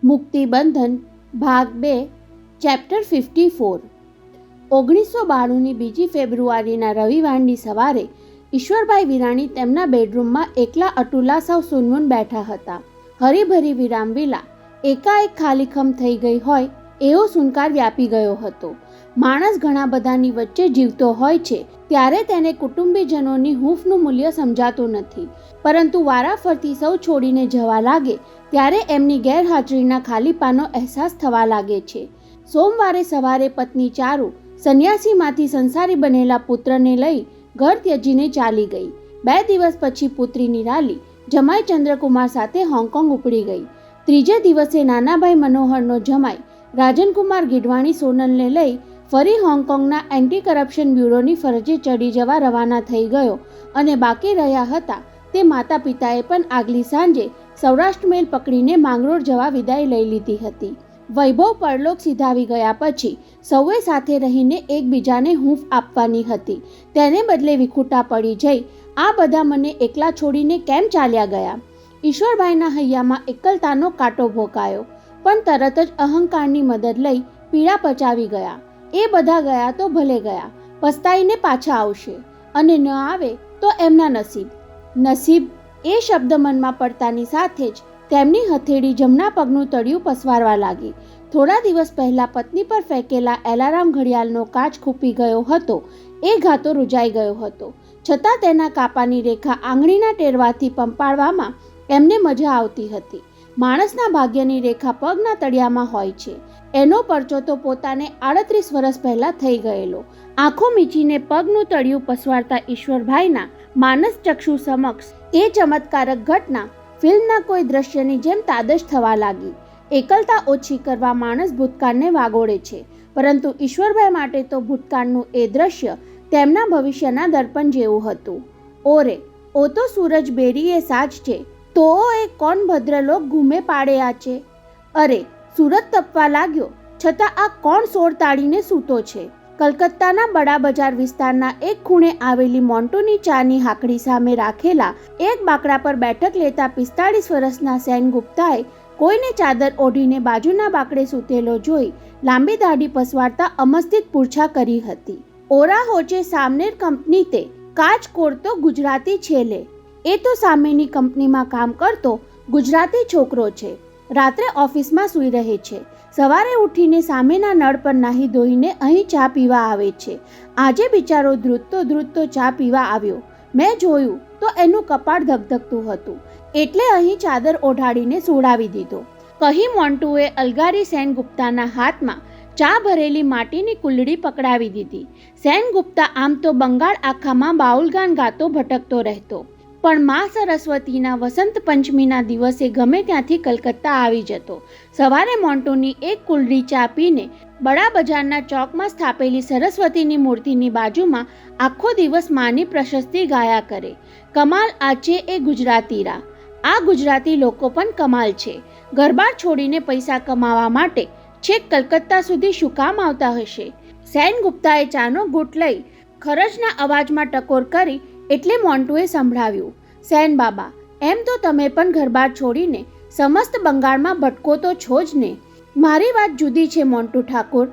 મુક્તિબંધન ભાગ 2 ચેપ્ટર 54। 1992ની 2 ફેબ્રુઆરીના રવિવારની સવારે ઈશ્વરભાઈ વિરાણી તેમના બેડરૂમમાં એકલા અતુલા સાવ સૂનમૂન બેઠા હતા। હરીભરી વિરામ વિલા એકાએક ખાલીખમ થઈ ગઈ હોય એવો સુનકાર વ્યાપી ગયો હતો। માણસ ઘણા બધાની વચ્ચે જીવતો હોય છે ત્યારે તેને કુટુંબીજનોની હૂંફનું મૂલ્ય સમજાતું નથી, પરંતુ વારાફરતી સૌ છોડીને જવા લાગે ત્યારે એમની ગેરહાજરીના ખાલીપાનો અહેસાસ થવા લાગે છે। સોમવારે સવારે પત્ની ચારુ સંન્યાસીમાંથી સંસારી બનેલા પુત્રને લઈ ઘર ત્યજીને ચાલી ગઈ। 2 દિવસ પછી પુત્રી નિરાલી જમાઈ ચંદ્રકુમાર સાથે હોંગકોંગ ઉપડી ગઈ। ત્રીજે દિવસે નાનાભાઈ મનોહરનો જમાઈ રાજનકુમાર ગીડવાણી સોનલને લઈ ફરી હોંગકોંગના એન્ટી કરપ્શન બ્યુરોની ફરજે ચડી જવા રવાના થઈ ગયો અને બાકી રહ્યા હતા તે માતા પિતાએ પણ આગલી સાંજે સૌરાષ્ટ્ર મેલ પકડીને માંગરોળ જવા વિદાય લઈ લીધી હતી। વૈભવ પરલોક સિધાવી ગયા પછી સૌએ સાથે રહીને એકબીજાને હૂંફ આપવાની હતી, તેને બદલે વિખૂટા પડી જઈ આ બધા મને એકલા છોડીને કેમ ચાલ્યા ગયા? ઈશ્વરભાઈના હૈયામાં એકલતાનો કાંટો ભોકાયો, પણ તરત જ અહંકારની મદદ લઈ પીડા પચાવી ગયા। એ બધા ગયા તો ભલે ગયા, પસ્તાઈને પાછા આવશે, અને ન આવે તો એમના નસીબ। નસીબ એ શબ્દ મનમાં પડતાની સાથે જ તેમની હથેળી જમણા પગનું તળિયું પસવારવા લાગી। થોડા દિવસ પહેલા પત્ની પર ફેંકેલા એલાર્મ ઘડિયાળનો કાચ ખૂપી ગયો હતો એ ઘાતો રૂજાઈ ગયો હતો, છતાં તેના કાપાની રેખા આંગળીના ટેરવાથી પંપાળવામાં એમને મજા આવતી હતી। માણસના ભાગ્યની રેખા પગના તળિયામાં હોય છે, એનો પરચો તો પોતાને 38 વર્ષ પહેલા થઈ ગયેલો। આંખો મીચીને પગનું તળિયું પસવારતા ઈશ્વરભાઈના માનસ ચક્ષુ સમક્ષ એ ચમત્કારક ઘટના ફિલ્મના કોઈ દ્રશ્યની જેમ તાદશ થવા લાગી। એકલતા ઓછી કરવા માણસ ભૂતકાળને વાગોળે છે, પરંતુ ઈશ્વરભાઈ માટે તો ભૂતકાળનું એ દ્રશ્ય તેમના ભવિષ્યના દર્પણ જેવું હતું। ઓરે ઓ તો સૂરજ બેરીએ સાજ છે, તો એ કોણ ભદ્રલોક ઘૂમે પાડે આચે? અરે સુરત તપવા લાગ્યો, છતાં આ કોણ સોળ તાળીને સૂતો છે? કલકત્તાના બડા બજાર વિસ્તારના એક ખૂણે આવેલી મોન્ટોની ચાની હાકડી સામે રાખેલા એક બાકડા પર બેઠક લેતા 45 વર્ષના સેનગુપ્તાએ કોઈને ચાદર ઓઢીને બાજુના બાકડે સૂતેલો જોઈ લાંબી દાઢી પસવારતા અમસ્તિત પૂછા કરી હતી। ઓરા હોચે સામનેર કંપની તે કાચ કોરતો ગુજરાતી છેલે। એ તો સામેની કંપનીમાં કામ કરતો ગુજરાતી છોકરો છે, રાત્રે ઓફિસમાં સૂઈ રહે છે, સવારે ઉઠીને સામેના નળ પર નાહી ધોઈને અહીં ચા પીવા આવે છે। આજે બિચારો ધ્રુજતો ચા પીવા આવ્યો, મેં જોયું તો એનું કપાળ ધગધગતું હતું, એટલે અહીં ચાદર ઓઢાડીને સુવડાવી દીધો, કહી મોન્ટુએ અલગારી સેનગુપ્તાના હાથમાં ચા ભરેલી માટીની કુલ્લડી પકડાવી દીધી। સેનગુપ્તા આમ તો બંગાળ આખામાં બાઉલગાન ગાતો ભટકતો રહેતો, પણ મા સરસ્વતીના વસંત પંચમીના દિવસે ગમે ત્યાંથી કલકત્તા આવી જતો। સવારે મોન્ટોની એક કુલ્લડી ચા પીને બડા બજારના ચોકમાં સ્થાપેલી સરસ્વતીની મૂર્તિની બાજુમાં આખો દિવસ માની પ્રશસ્તિ ગાયા કરે। કમાલ આચે એ ગુજરાતીરા, આ ગુજરાતી લોકો પણ કમાલ છે, ઘરબાર છોડીને પૈસા કમાવા માટે છેક કલકત્તા સુધી શું કામ આવતા હશે? સેનગુપ્તાએ ચાનો ઘૂંટ લઈ ખરજના અવાજમાં ટકોર કરી એટલે મોન્ટુએ સંભળાવ્યું, સેન બાબા, એમ તો તમે પણ ઘરબાર છોડીને સમસ્ત બંગાળમાં ભટકો તો છો જ ને? મારી વાત જુદી છે મોન્ટુ ઠાકોર।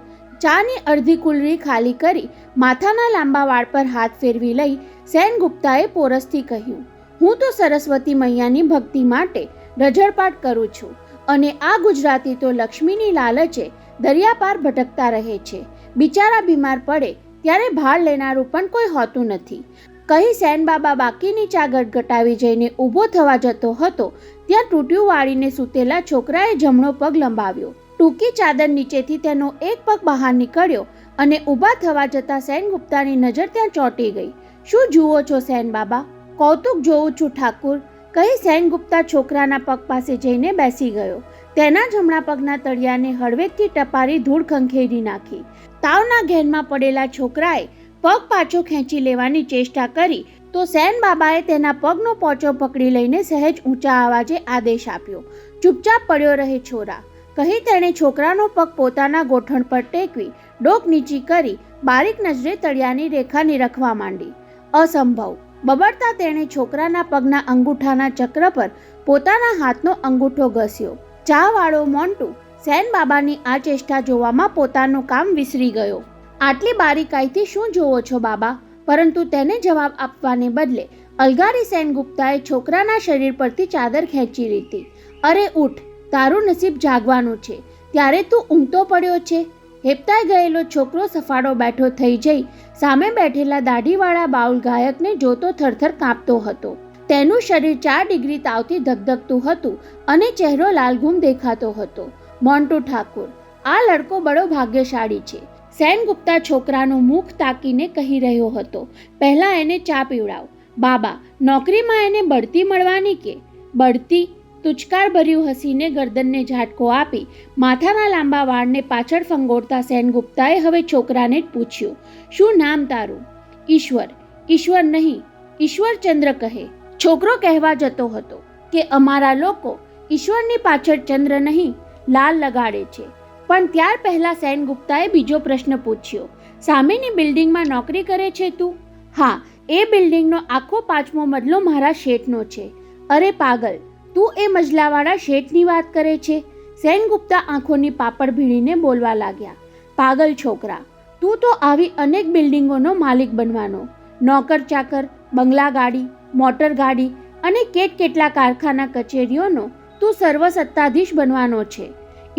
ચાની અડધી કુલરી ખાલી કરી માથાના લાંબા વાળ પર હાથ ફેરવી લઈ સેનગુપ્તાએ પોરસથી કહ્યું, હું તો સરસ્વતી મૈયાની ભક્તિ માટે રઝળપાટ કરું છું, અને આ ગુજરાતી તો લક્ષ્મીની લાલચે દરિયા પાર ભટકતા રહે છે, બિચારા બીમાર પડે ત્યારે ભાર લેનારું પણ કોઈ હોતું નથી, કહી સેનબાબા બાકીની ચા ગટગટાવી જઈને ઊભો થવા જતો હતો ત્યાં તૂટ્યું વાળીને સૂતેલા છોકરાએ જમણો પગ લંબાવ્યો। ટૂંકી ચાદર નીચેથી તેનો એક પગ બહાર નીકળ્યો અને ઊભા થવા જતાં સેનગુપ્તાની નજર ત્યાં ચોંટી ગઈ। શું જુઓ છો સેનબાબા? કૌતુક જોઉં છું ઠાકુર, કહી સેનગુપ્તા છોકરાના પગ પાસે જઈને બેસી ગયો। તેના જમણા પગના તળિયાને હળવેકથી ટપારી ધૂળ ખંખેરી નાખી। તાવના ઘેનમાં પડેલા છોકરાએ પગ પાછો ખેંચી લેવાની ચેષ્ટા કરી તો સેનબાબાએ તેના પગનો પોચો પકડી લઈને સહેજ ઊંચા અવાજે આદેશ આપ્યો, ચૂપચાપ પડ્યો રહે છોરા, કહી તેણે છોકરાનો પગ પોતાના ગોઠણ પર ટેકવી ડોક નીચી કરી બારીક નજરે તળિયાની રેખા નિરખવા માંડી। અસંભવ બબડતા તેણે છોકરાના પગના અંગૂઠાના ચક્ર પર પોતાના હાથનો અંગૂઠો ઘસ્યો। ચાવાળો મોન્ટુ સેન બાબાની આ ચેષ્ટા જોવામાં પોતાનું કામ વિસરી ગયો. આટલી બારીકાઈથી શું જોવો છો બાબા? પરંતુ તેને જવાબ આપવાને બદલે અલગારી સેનગુપ્તાએ છોકરાના શરીર પરથી ચાદર ખેંચી લીધી. અરે ઉઠ, તારું નસીબ જાગવાનું છે, ત્યારે તું ઊંઘતો પડ્યો છે. હેપતાઈ ગયેલો છોકરો સફાળો બેઠો થઈ જઈ સામે બેઠેલા દાઢીવાળા બાઉલ ગાયકને જોતો થરથર કાંપતો હતો. તેનું શરીર 4 ડિગ્રી તાવથી ધગધગતું હતું અને ચહેરો લાલઘુમ દેખાતો હતો. મોન્ટુ ઠાકુર, આ લડકો બડો ભાગ્યશાળી છે, સેનગુપ્તા છોકરાનું મુખ તાકીને કહી રહ્યો હતો. પહેલાં એને ચા પીવડાવ. બાબા, નોકરીમાં એને બઢતી મળવાની કે? બઢતી? તુચકાર ભર્યું હસીને ગરદનને ઝાટકો આપી માથાના લાંબા વાળને પાછળ ફંગોળતા સેનગુપ્તાએ હવે છોકરાને જ પૂછ્યું, શું નામ તારું? ઈશ્વર. ઈશ્વર નહીં, ઈશ્વરચંદ્ર કહે. છોકરો કહેવા જતો હતો કે અમારા લોકો ઈશ્વરની પાછળ ચંદ્ર નહીં, લાલ લગાડે છે. પણ ત્યાર પહેલા સેનગુપ્તાએ બીજો પ્રશ્ન પૂછ્યો, સામેની બિલ્ડિંગમાં નોકરી કરે છે તું? હા, એ બિલ્ડિંગનો આખો 5મો મજલો મારા શેઠનો છે. અરે પાગલ, તું એ મજલાવાળા શેઠની વાત કરે છે? સેનગુપ્તા આંખોની પાપડ ભીણીને બોલવા લાગ્યા. પાગલ છોકરા, તું તો આવી અનેક બિલ્ડિંગોનો માલિક બનવાનો, નોકર ચાકર, બંગલા ગાડી, મોટર ગાડી અને કેટલા કારખાના કચેરીઓનો તું સર્વસત્તાધીશ બનવાનો છે.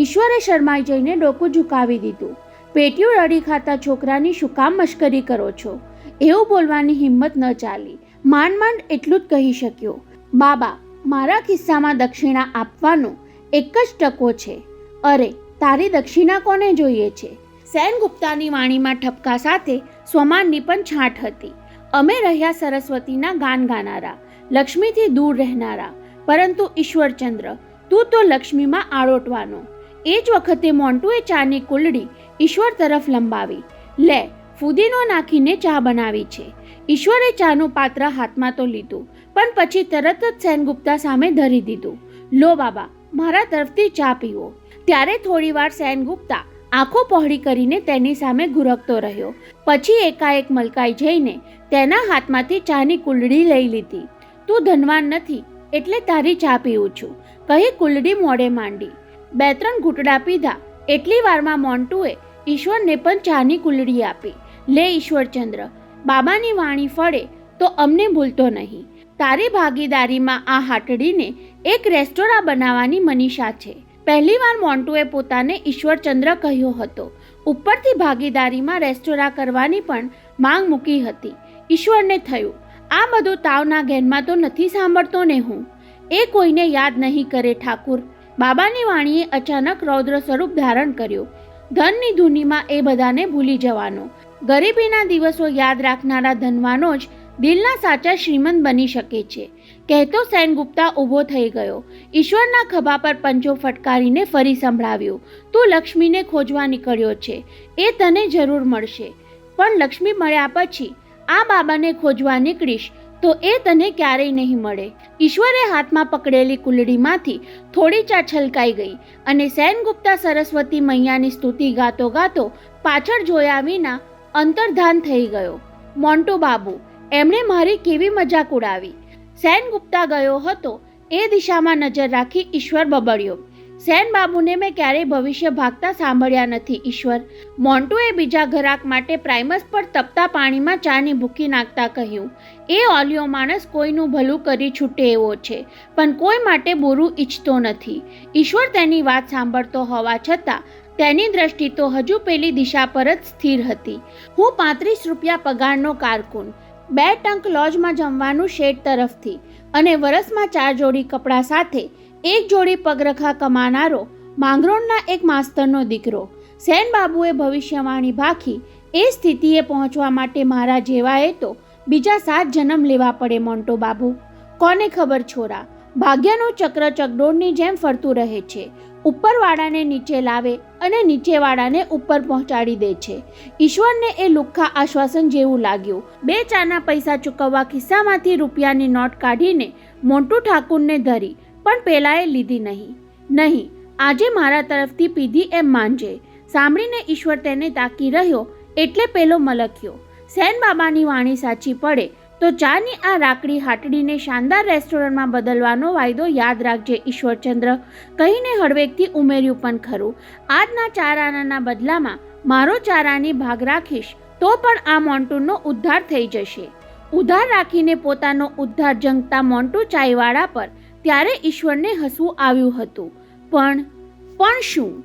ઈશ્વરે શરમાઈ જઈને ડોકું ઝુકાવી દીધું. પેટીયું રડી ખાતા છોકરાની શું કામ મશ્કરી કરો છો? એવું બોલવાની હિંમત ન ચાલી. માંડ એટલું જ કહી શક્યો, બાબા, મારા ખિસ્સામાં દક્ષિણા આપવાનો 1 જ ટકો છે. અરે, તારી દક્ષિણા કોને જોઈએ છે? સેનગુપ્તાની વાણીમાં ઠપકા સાથે સ્વમાનની પણ છાંટ હતી. અમે રહ્યા સરસ્વતીના ગાન ગાનારા, લક્ષ્મીથી દૂર રહેનારા, પરંતુ ઈશ્વરચંદ્ર, તું તો લક્ષ્મીમાં આળોટવાનો. એ જ વખતે મોન્ટુએ ચાની કુલડી ઈશ્વર તરફ લંબાવી. લે, ફુદીનો નાખીને ચા બનાવી છે. ઈશ્વરે ચાનું પાત્ર હાથમાં તો લીધું, પણ પછી તરત જ સેનગુપ્તા સામે ધરી દીધું. લો બાબા, મારા તરફથી ચા પીવો. ત્યારે થોડીવાર સેનગુપ્તા આંખો પહોળી કરીને તેની સામે ઘુરકતો રહ્યો. પછી એકાએક મલકાઈ જઈને તેના હાથમાંથી ચાની કુલડી લઈ લીધી. તું ધનવાન નથી એટલે તારી ચા પીવું છું, કહી કુલડી મોઢે માંડી. 2-3 ઘૂંટડા પીધા એટલી વારમાં મોન્ટુએ ઈશ્વરને પણ ચાની કુલડી આપી. લે ઈશ્વરચંદ્ર, બાબાની વાણી ફળે તો અમને ભૂલતો નહીં. તારી ભાગીદારીમાં આ હાટડીને એક રેસ્ટોરાં બનાવવાની મનીષા છે. પહેલીવાર મોન્ટુએ પોતાને ઈશ્વરચંદ્ર કહ્યો હતો. ઉપરથી ભાગીદારીમાં રેસ્ટોરાં કરવાની પણ માંગ મૂકી હતી. ઈશ્વરને થયું, આ બધું તાવના ઘેનમાં તો નથી સાંભળતો ને હું. એ કોઈને યાદ નહીં કરે ઠાકુર. બાબાની વાણીએ અચાનક રૌદ્ર સ્વરૂપ ધારણ કર્યું. ધનની ધૂનીમાં એ બધાને ભૂલી જવાનો. ગરીબીના દિવસો યાદ રાખનારા ધનવાનો જ દિલના સાચા શ્રીમંત બની શકે છે. કહેતો સેનગુપ્તા ઊભો થઈ ગયો. ઈશ્વરના ખભા પર પંજો ફટકારીને ફરી સંભળાવ્યું, તું લક્ષ્મીને ખોજવા નીકળ્યો છે, એ તને જરૂર મળશે. પણ લક્ષ્મી મળ્યા પછી આ બાબાને ખોજવા નીકળીશ તો એ તને ક્યારેય નહીં મળે. ઈશ્વરે હાથમાં પકડેલી કુલડીમાંથી થોડી ચા છલકાઈ ગઈ અને સેનગુપ્તા સરસ્વતી મૈયાની સ્તુતિ ગાતો ગાતો પાછળ જોયા વિના અંતર્ધાન થઈ ગયો. મોન્ટુ બાબુ, એમણે મારી કેવી મજાક ઉડાવી. સેનગુપ્તા ગયો હતો એ દિશામાં નજર રાખી ઈશ્વર બબડ્યો. સેન બાબુને મેં ક્યારેય ભવિષ્ય ભાગતા સાંભળ્યા નથી ઈશ્વર. મોન્ટુએ બીજા ઘરાક માટે પ્રાઇમસ પર તપતા પાણીમાં ચાની ભૂકી નાખતા કહ્યું. એ ઓલિયો માણસ કોઈનું ભલું કરી છૂટે એવો છે, પણ કોઈ માટે બુરું ઈચ્છતો નથી. ઈશ્વર તેની વાત સાંભળતો હોવા છતાં તેની દ્રષ્ટિ તો હજુ પેલી દિશા પર જ સ્થિર હતી. હું 35 રૂપિયા પગારનો કારકુન, 2 ટંક લોજમાં જમવાનું શેઠ તરફથી અને વરસમાં 4 જોડી કપડાં સાથે 1 જોડી પગરખા કમાનારો માંગરોળના એક માસ્તરનો દીકરો. સેન બાબુએ ભવિષ્યવાણી ભાખી એ સ્થિતિએ પહોંચવા માટે મારા જેવાએ તો બીજા 7 જન્મ લેવા પડે મોન્ટુ બાબુ. કોને ખબર છોરા, ભાગ્યનું ચક્ર ચકડોળની જેમ ફરતું રહે છે. ઉપરવાળાને નીચે લાવે અને નીચેવાળાને ઉપર પહોંચાડી દે છે. ઈશ્વરને એ લુખ્ખા આશ્વાસન જેવું લાગ્યું. 2 ચાના પૈસા ચૂકવવા ખિસ્સામાંથી રૂપિયાની નોટ કાઢીને મોન્ટુ ઠાકુરને ધરી, પણ પેલાએ લીધી નહીં. નહીં, આજે મારા તરફથી પીધી એમ માનજે. સાંભળીને ઈશ્વર તેને તાકી રહ્યો એટલે પેલો મલક્યો. સેન બાબાની વાણી સાચી પડે તો ચાની આ રાકડી હાટડીને શાનદાર રેસ્ટોરન્ટમાં બદલવાનો વાયદો યાદ રાખજે ઈશ્વરચંદ્ર, કહીને હળવેકથી ઉમેર્યું, પણ ખરું, આજના 4 આનાના બદલામાં મારો 4 આની ભાગ રાખીશ તો પણ આ મોન્ટુનો ઉદ્ધાર થઈ જશે. ઉધાર રાખીને પોતાનો ઉદ્ધાર જંગતા મોન્ટુ ચાયવાળા પર ત્યારે ઈશ્વરને હસવું આવ્યું હતું. પણ શું?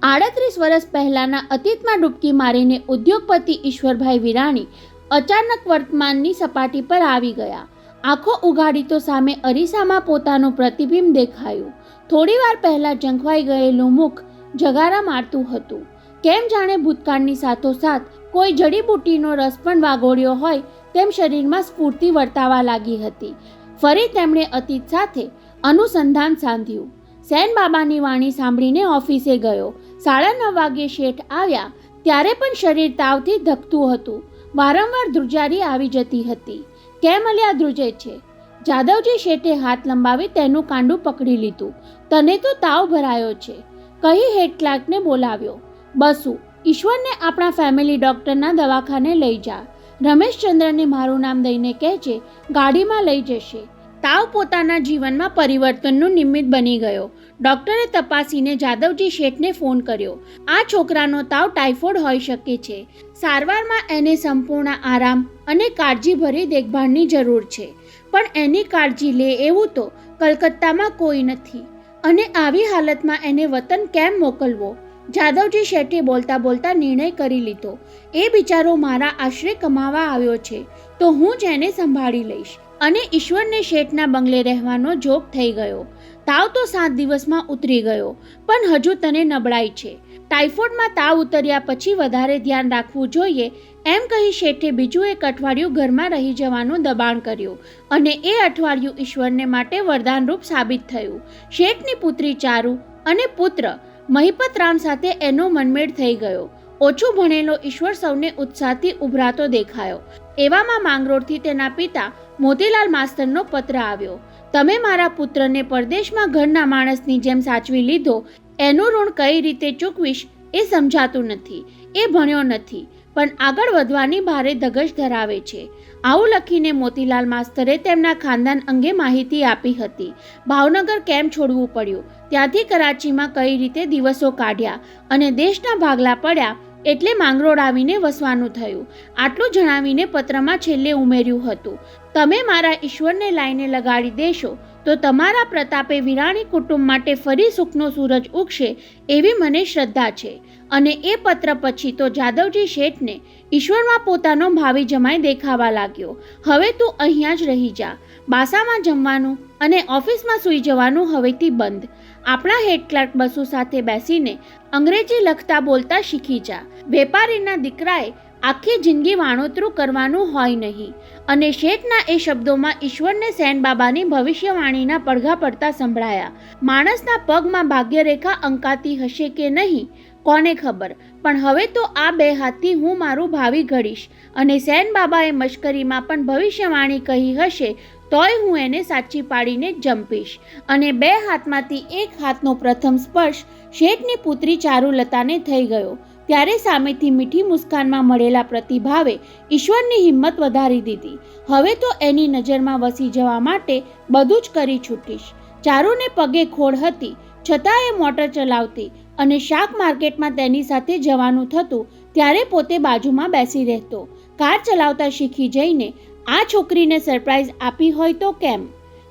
38 વર્ષ પહેલાના અતીતમાં ડૂબકી મારીને ઉદ્યોગપતિ ઈશ્વરભાઈ વિરાણી અચાનક વર્તમાનની સપાટી પર આવી ગયા. આંખો ઉઘાડી તો સામે અરીસામાં પોતાનું પ્રતિબિંબ દેખાયું. થોડીવાર પહેલા ઝંખવાઈ ગયેલું મુખ જગારા મારતું હતું. કેમ જાણે ભૂતકાળની સાથોસાથ કોઈ જડીબુટ્ટીનો રસ પણ વાગોળ્યો હોય તેમ શરીરમાં સ્ફૂર્તિ વર્તાવા લાગી હતી. ફરી તેમણે અતીત સાથે અનુસંધાન સાધ્યું. સેન બાબાની વાણી સાંભળીને ઓફિસે ગયો. 9:30 વાગ્યે શેઠ આવ્યા ત્યારે પણ શરીર તાવથી ધકતું હતું. વારંવાર ધ્રુજારી આવી જતી હતી. કેમ અલ્યા ધ્રુજે છે? જાદવજી શેઠે હાથ લંબાવી તેનું કાંડું પકડી લીધું. તને તો તાવ ભરાયો છે, કહી હેડ ક્લાર્કને બોલાવ્યો. બસુ, ઈશ્વરને આપણા ફેમિલી ડોક્ટરના દવાખાને લઈ જા. રમેશચંદ્રને મારું નામ દઈને કહેજે, ગાડીમાં લઈ જશે. તાવ પોતાના જીવનમાં પરિવર્તનનું નિમિત્ત બની ગયો. ડોક્ટરે તપાસીને જાદવજી શેઠને ફોન કર્યો. આ છોકરાનો તાવ ટાઇફોઇડ હોઈ શકે છે. સારવારમાં એને સંપૂર્ણ આરામ અને કાળજીભરી દેખભાળની જરૂર છે. પણ એની કાળજી લે એવું તો કલકત્તામાં કોઈ નથી, અને આવી હાલતમાં એને વતન કેમ મોકલવો? જાદવજી શેઠે બોલતા બોલતા નિર્ણય કરી લીધો. એ બિચારો મારા આશરે કમાવા આવ્યો છે તો હું જ એને સંભાળી લઈશ. અને ઈશ્વરને શેઠના બંગલે રહેવાનો જોગ થઈ ગયો. તાવ તો 7 દિવસમાં ઉતરી ગયો, પણ હજુ તને નબળાઈ છે. ટાઇફોઇડમાં તાવ ઉતર્યા પછી વધારે ધ્યાન રાખવું જોઈએ એમ કહી શેઠે બીજું એક અઠવાડિયું ઘરમાં રહી જવાનું દબાણ કર્યું. અને એ અઠવાડિયું ઈશ્વરને માટે વરદાનરૂપ સાબિત થયું. શેઠની પુત્રી ચારુ અને પુત્ર મહિપતરામ સાથે એનો મનમેળ થઈ ગયો. ઓછું ભણેલો ઈશ્વર સૌને ઉત્સાહથી ઉભરાતો દેખાયો. એવામાં માંગરોળથી તેના પિતા મોતીલાલ માસ્તરનો પત્ર આવ્યો. તમે મારા પુત્રને પરદેશમાં ઘરના માણસની જેમ સાચવી લીધો, એનું ઋણ કઈ રીતે ચૂકવીશ એ સમજાતું નથી. એ ભણ્યો નથી, પણ આગળ વધવાની ભારે ધગશ ધરાવે છે. આવું લખીને મોતીલાલ માસ્તરે તેમના ખાનદાન અંગે માહિતી આપી હતી. ભાવનગર કેમ છોડવું પડ્યું, ત્યાંથી કરાચીમાં કઈ રીતે દિવસો કાઢ્યા અને દેશના ભાગલા પડ્યા એટલે માંગરોળ આવીને વસવાનું થયું. આટલું જણાવીને પત્રમાં છેલ્લે ઉમેર્યું હતું, તમે મારા ઈશ્વરને લાઈને લગાડી દેશો તો તમારા પ્રતાપે વિરાણી કુટુંબ માટે ફરી સુખનો સૂરજ ઉગશે એવી મને શ્રદ્ધા છે. અને એ પત્ર પછી તો જાદવજી શેઠને ઈશ્વરમાં પોતાનો ભાવિ જમાઈ દેખાવા લાગ્યો. હવે તું અહીંયા જ રહી જા. બાસામાં જમવાનું અને ઓફિસમાં સૂઈ જવાનું હવેથી બંધ. આપણા હેડ ક્લાર્ક બસુ સાથે બેસીને અંગ્રેજી લખતા બોલતા શીખી જા. વેપારીના દીકરાએ આખી જિંદગી વાણોતરું કરવાનું હોય નહીં. અને શેઠના એ શબ્દોમાં ઈશ્વરને સેન બાબાની ભવિષ્યવાણીના પડઘા પડતા સંભળાયા. માણસના પગમાં ભાગ્યરેખા અંકાતી હશે કે નહીં કોને ખબર, પણ હવે તો આ 2 હાથથી હું મારું ભાવિ ઘડીશ. અને સેન બાબાએ મશ્કરીમાં પણ ભવિષ્યવાણી કહી હશે તોય હું એને સાચી પાડીને જ જંપીશ. અને 2 હાથમાંથી 1 હાથનો પ્રથમ સ્પર્શ શેઠની પુત્રી ચારુલતાને થઈ ગયો. ત્યારે સામેથી મીઠી મુસ્કાનમાં મળેલા પ્રતિભાવે ઈશ્વરની હિંમત વધારી દીધી. હવે તો એની નજરમાં વસી જવા માટે બધું જ કરી છૂટીશ. ચારુને પગે ખોડ હતી છતાં એ મોટર ચલાવતી અને શાક માર્કેટમાં તેની સાથે જવાનું થતું ત્યારે પોતે બાજુમાં બેસી રહેતો. કાર ચલાવતા શીખી જઈને આ છોકરીને સરપ્રાઈઝ આપી હોય તો કેમ?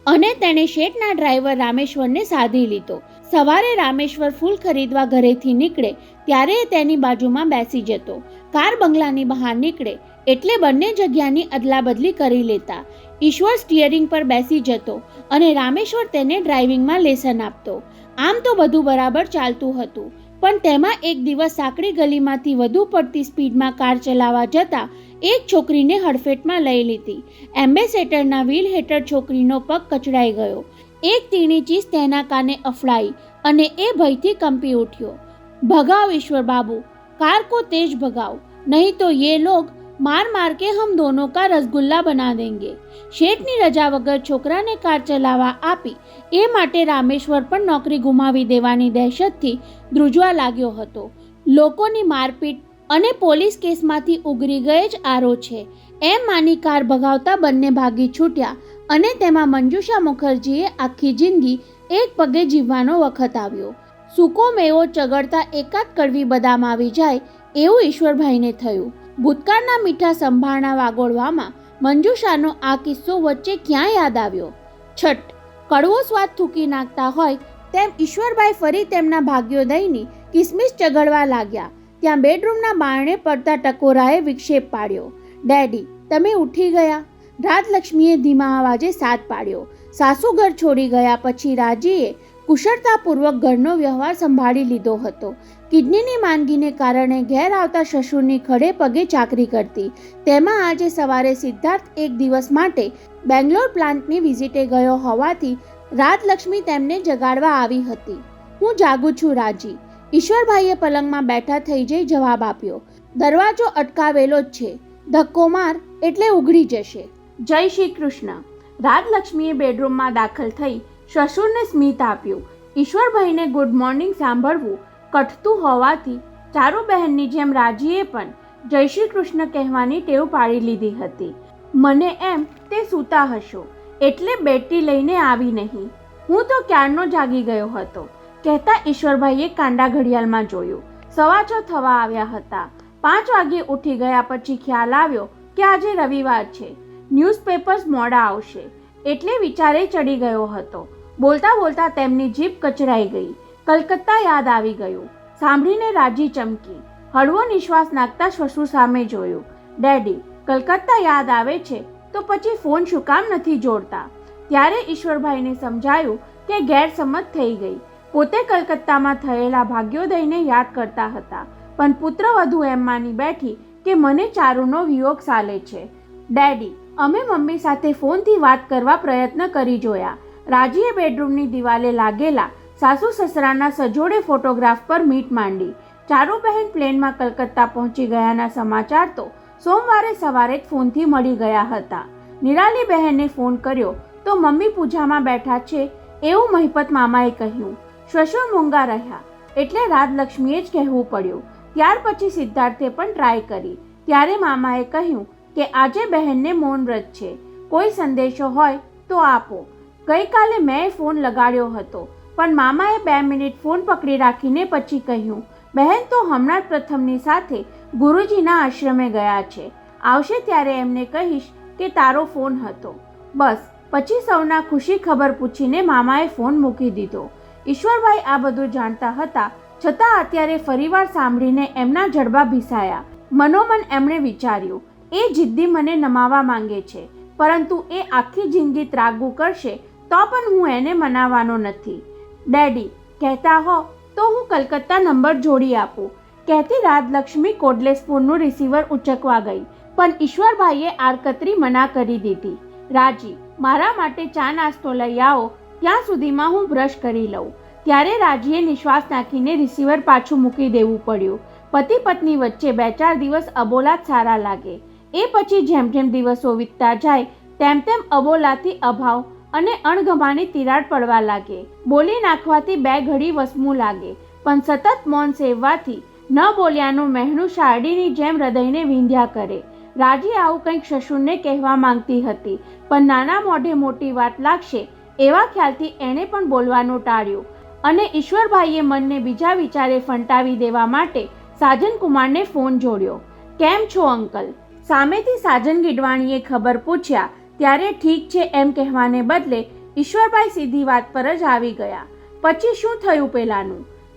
અને તેણે શેઠના ડ્રાઈવર રામેશ્વરને સાધી લીધો. સવારે રામેશ્વર ફૂલ ખરીદવા ઘરેથી નીકળે ત્યારે તેની બાજુમાં બેસી જતો. કાર બંગલાની બહાર નીકળે એટલે બંને જગ્યાની અદલાબદલી કરી લેતા. ઈશ્વર સ્ટીયરિંગ પર બેસી જતો અને રામેશ્વર તેને ડ્રાઇવિંગમાં લેસન આપતો. આમ તો બધું બરાબર ચાલતું હતું, પણ તેમાં એક દિવસ સાંકડી ગલીમાંથી વધુ પડતી સ્પીડમાં કાર ચલાવવા જતાં એક છોકરીને હડફેટમાં લઈ લીધી. એમ્બેસેડરના વ્હીલ હેઠળ છોકરીનો પગ કચડાઈ ગયો. એક તીણી ચીસ તેના કાને અફડાઈ અને એ ભયથી કંપી ઉઠ્યો. ભગાવ ઈશ્વર બાબू, કાર को तेज भगाओ, नहीं तो ये लोग मार मार के हम दोनों का रसगुल्ला बना देंगे. શેઠની રજા વગર છોકરાને કાર ચલાવવા આપી એ માટે રામેશ્વર પણ નોકરી ગુમાવી દેવાની દહેશતથી ધ્રુજવા લાગ્યો હતો. લોકોની મારપીટ અને પોલીસ કેસમાંથી ઉગરી ગયે જ આરો છે એમ માની કાર ભગાવતા બંને ભાગી છૂટ્યા અને તેમાં મંજુષા મુખર્જીએ આખી જિંદગી એક પગે જીવવાનો વખત આવ્યો. સૂકો મેવો ચગડતા એકાદ કડવી બદામ આવી જાય એવું ઈશ્વરભાઈને થયું. ભૂતકાળના મીઠા સંભાળના વાગોળવામાં મંજુષાનો આ કિસ્સો વચ્ચે ક્યાં યાદ આવ્યો? છઠ. કડવો સ્વાદ થૂકી નાખતા હોય તેમ ઈશ્વરભાઈ ફરી તેમના ભાગ્યોદયની કિસમિસ ચગડવા લાગ્યા. ત્યાં બેડરૂમના બારણે પડતા ટકોરાએ વિક્ષેપ પાડ્યો. ડેડી, તમે ઉઠી ગયા? રાજલક્ષ્મીએ ધીમા અવાજે સાદ પાડ્યો. સાસુ ઘર છોડી ગયા પછી રાજીએ કુશળતાપૂર્વક ઘરનો વ્યવહાર સંભાળી લીધો હતો. કિડનીની માંદગીને કારણે ઘેર આવતા સસુરની ખડે પગે ચાકરી કરતી. તેમાં આજે સવારે સિદ્ધાર્થ એક દિવસ માટે બેંગ્લોર પ્લાન્ટની વિઝિટે ગયો હોવાથી રાજલક્ષ્મી તેમને જગાડવા આવી હતી. હું જાગું છું રાજી, ઈશ્વરભાઈએ પલંગમાં બેઠા થઈ જઈ જવાબ આપ્યો. દરવાજો અટકાવેલો જ છે, ધક્કો માર એટલે ઉઘડી જશે. જય શ્રી કૃષ્ણ. રાજલક્ષ્મીએ બેડરૂમમાં દાખલ થઈ સસુરને સ્મિત આપ્યું. ઈશ્વરભાઈને ગુડ મોર્નિંગ સાંભળવું કઠતું હોવાથી ચારુબહેનની જેમ રાજીએ પણ જય શ્રી કૃષ્ણ કહેવાની ટેવ પાડી લીધી હતી. મને એમ તે સૂતા હશો એટલે બેટી લઈને આવી નહીં. હું તો ક્યારનો જાગી ગયો હતો, કહેતા ઈશ્વરભાઈએ કાંડા ઘડિયાળમાં જોયું. 6:15 થવા આવ્યા હતા. 5 વાગ્યે ઉઠી ગયા પછી ખ્યાલ આવ્યો કે આજે રવિવાર છે, ન્યૂઝપેપર્સ મોડા આવશે એટલે વિચારે ચડી ગયો હતો. બોલતા બોલતા તેમની જીભ કચરાઈ ગઈ. કલકત્તા યાદ આવી ગયું. સાંભળીને રાજી ચમકી. હળવો નિશ્વાસ નાખતા સસુર સામે જોયું. ડેડી, કલકત્તા યાદ આવે છે તો પછી ફોન શું કામ નથી જોડતા? ત્યારે ઈશ્વરભાઈને સમજાયું કે ગેરસમજ થઈ ગઈ. પોતે કલકત્તામાં થયેલા ભાગ્યોદયને યાદ કરતા હતા, પણ પુત્રવધુ એમ માની બેઠી કે મને ચારુનો વિયોગ સાલે છે. ડેડી, અમે મમ્મી સાથે ફોનથી વાત કરવા પ્રયત્ન કરી જોયા. રાજીએ બેડરૂમની દિવાલે લાગેલા સાસુ સસરાના સજોડે ફોટોગ્રાફ પર મીટ માંડી. ચારુબહેન પ્લેનમાં કલકત્તા પહોંચી ગયાના સમાચાર તો સોમવારે સવારે જ ફોનથી મળી ગયા હતા. નિરાલી બહેને ફોન કર્યો તો મમ્મી પૂજામાં બેઠા છે એવું મહિપત મામાએ કહ્યું. સસુર મૂંગા રહ્યા એટલે રાજલક્ષ્મીએ જ કહેવું પડ્યું. ત્યાર પછી સિદ્ધાર્થે પણ ટ્રાય કરી. ત્યારે મામાએ કહ્યું કે આજે બહેનને મૌન વ્રત છે, કોઈ સંદેશો હોય તો આપો. ગઈકાલે મેં ફોન લગાડ્યો હતો પણ મામાએ 2 મિનિટ ફોન પકડી રાખીને પછી કહ્યું, બહેન તો હમણાં જ પ્રથમની સાથે ગુરુજીના આશ્રમે ગયા છે, આવશે ત્યારે એમને કહીશ કે તારો ફોન હતો. બસ પછી સૌના ખુશી ખબર પૂછીને મામાએ ફોન મૂકી દીધો. ઈશ્વરભાઈ આ બધું જાણતા હતા છતાં અત્યારે ફરીવાર સાંભળીને એમના જડબા ભીસાયા. મનોમન એમણે વિચાર્યું, એ જિદ્દી મને નમાવા માંગે છે, પરંતુ એ આખી જિંદગી ત્રાગવું કરશે તો પણ હું એને મનાવવાનો નથી. ડેડી, કહેતા હો તો હું કલકત્તા નંબર જોડી આપું, કહેતી રાજલક્ષ્મી કોડલેસ ફોનનું રિસીવર ઉચકવા ગઈ, પણ ઈશ્વરભાઈએ આડકતરી મના કરી દીધી. રાજી, મારા માટે ચા નાસ્તો લઈ આવો, ત્યાં સુધીમાં હું બ્રશ કરી લઉં. ત્યારે રાજીએ નિશ્વાસ નાખીને રિસીવર પાછું મૂકી દેવું પડ્યું. પતિ પત્ની વચ્ચે 2-4 દિવસ અબોલા જ સારા લાગે. એ પછી જેમ જેમ દિવસો વીતતા જાય તેમ તેમ અબોલાથી અભાવ અને અણગમાની તિરાડ પડવા લાગે. બોલી નાખવાથી 2 ઘડી વસમું લાગે, પણ સતત મૌન સેવવાથી ન બોલ્યાનું મહેણું શારડીની જેમ હૃદયને વિંધ્યા કરે. રાજી આવું કંઈક સસુરને કહેવા માંગતી હતી, પણ નાના મોઢે મોટી વાત લાગશે એવા ખ્યાલથી એણે પણ બોલવાનું ટાળ્યું અને ઈશ્વરભાઈએ મનને બીજા વિચારે ફંટાવી દેવા માટે સાજનકુમારને ફોન જોડ્યો. કેમ છો અંકલ? સામેથી સાજન ગીડવાણીએ ખબર પૂછ્યા ત્યારે ઠીક છે એમ કહેવાને બદલે ઈશ્વરભાઈ સીધી વાત પર જ આવી ગયા. પછી શું થયું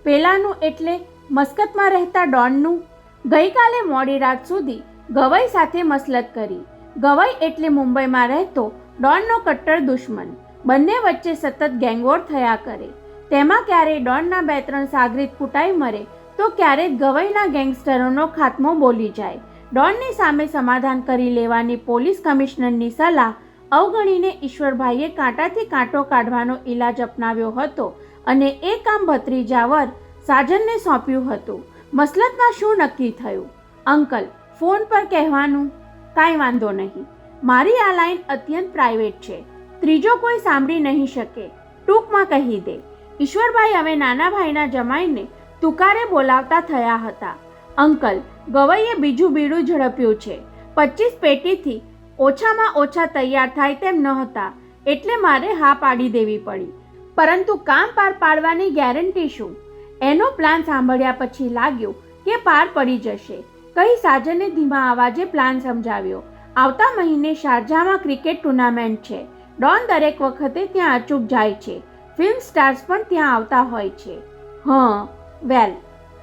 પેલાનું એટલે મસ્કતમાં રહેતા ડોનનું? ગઈકાલે મોડી રાત સુધી ગવઈ સાથે મસલત કરી. ગવઈ એટલે મુંબઈમાં રહેતો ડોનનો કટ્ટર દુશ્મન. બંને વચ્ચે સતત ગેંગવોર થયા કરે. તેમાં ક્યારેય ડોનના 2-3 સાગરીત કૂટાઈ મરે તો ક્યારેક ગવઈના ગેંગસ્ટરોનો ખાત્મો બોલી જાય. ડોનની સામે સમાધાન કરી લેવાની પોલીસ કમિશનરની સલાહ અવગણીને ઈશ્વરભાઈએ કાંટાથી કાંટો કાઢવાનો ઈલાજ અપનાવ્યો હતો અને એ કામ ભત્રીજાવર સાજનને સોંપ્યું હતું. મસલતમાં શું નક્કી થયું? અંકલ, ફોન પર કહેવાનું? કાંઈ વાંધો નહીં, મારી આ લાઈન અત્યંત પ્રાઇવેટ છે, ત્રીજો કોઈ સાંભળી નહીં શકે, ટૂંકમાં કહી દે. ઈશ્વરભાઈ હવે નાના ભાઈના જમાઈને તુકારે બોલાવતા થયા હતા. અંકલ, ગવઈએ બીજું બીડું ઝડપ્યું છે, 25 પેટીથી ઓછામાં ઓછા તૈયાર થાય તેમ ન હતા, એટલે મારે હા પાડી દેવી પડી. પરંતુ કામ પાર પાડવાની ગેરંટી શું? એનો પ્લાન સાંભળ્યા પછી લાગ્યું કે પાર પડી જશે. કહી સાજને ધીમા અવાજે પ્લાન સમજાવ્યો. આવતા મહિને શારજામાં ક્રિકેટ ટુર્નામેન્ટ છે. ડોન દરેક વખતે ત્યાં અચૂક જાય છે. ફિલ્મ સ્ટાર્સ પણ ત્યાં આવતા હોય છે. વેલ,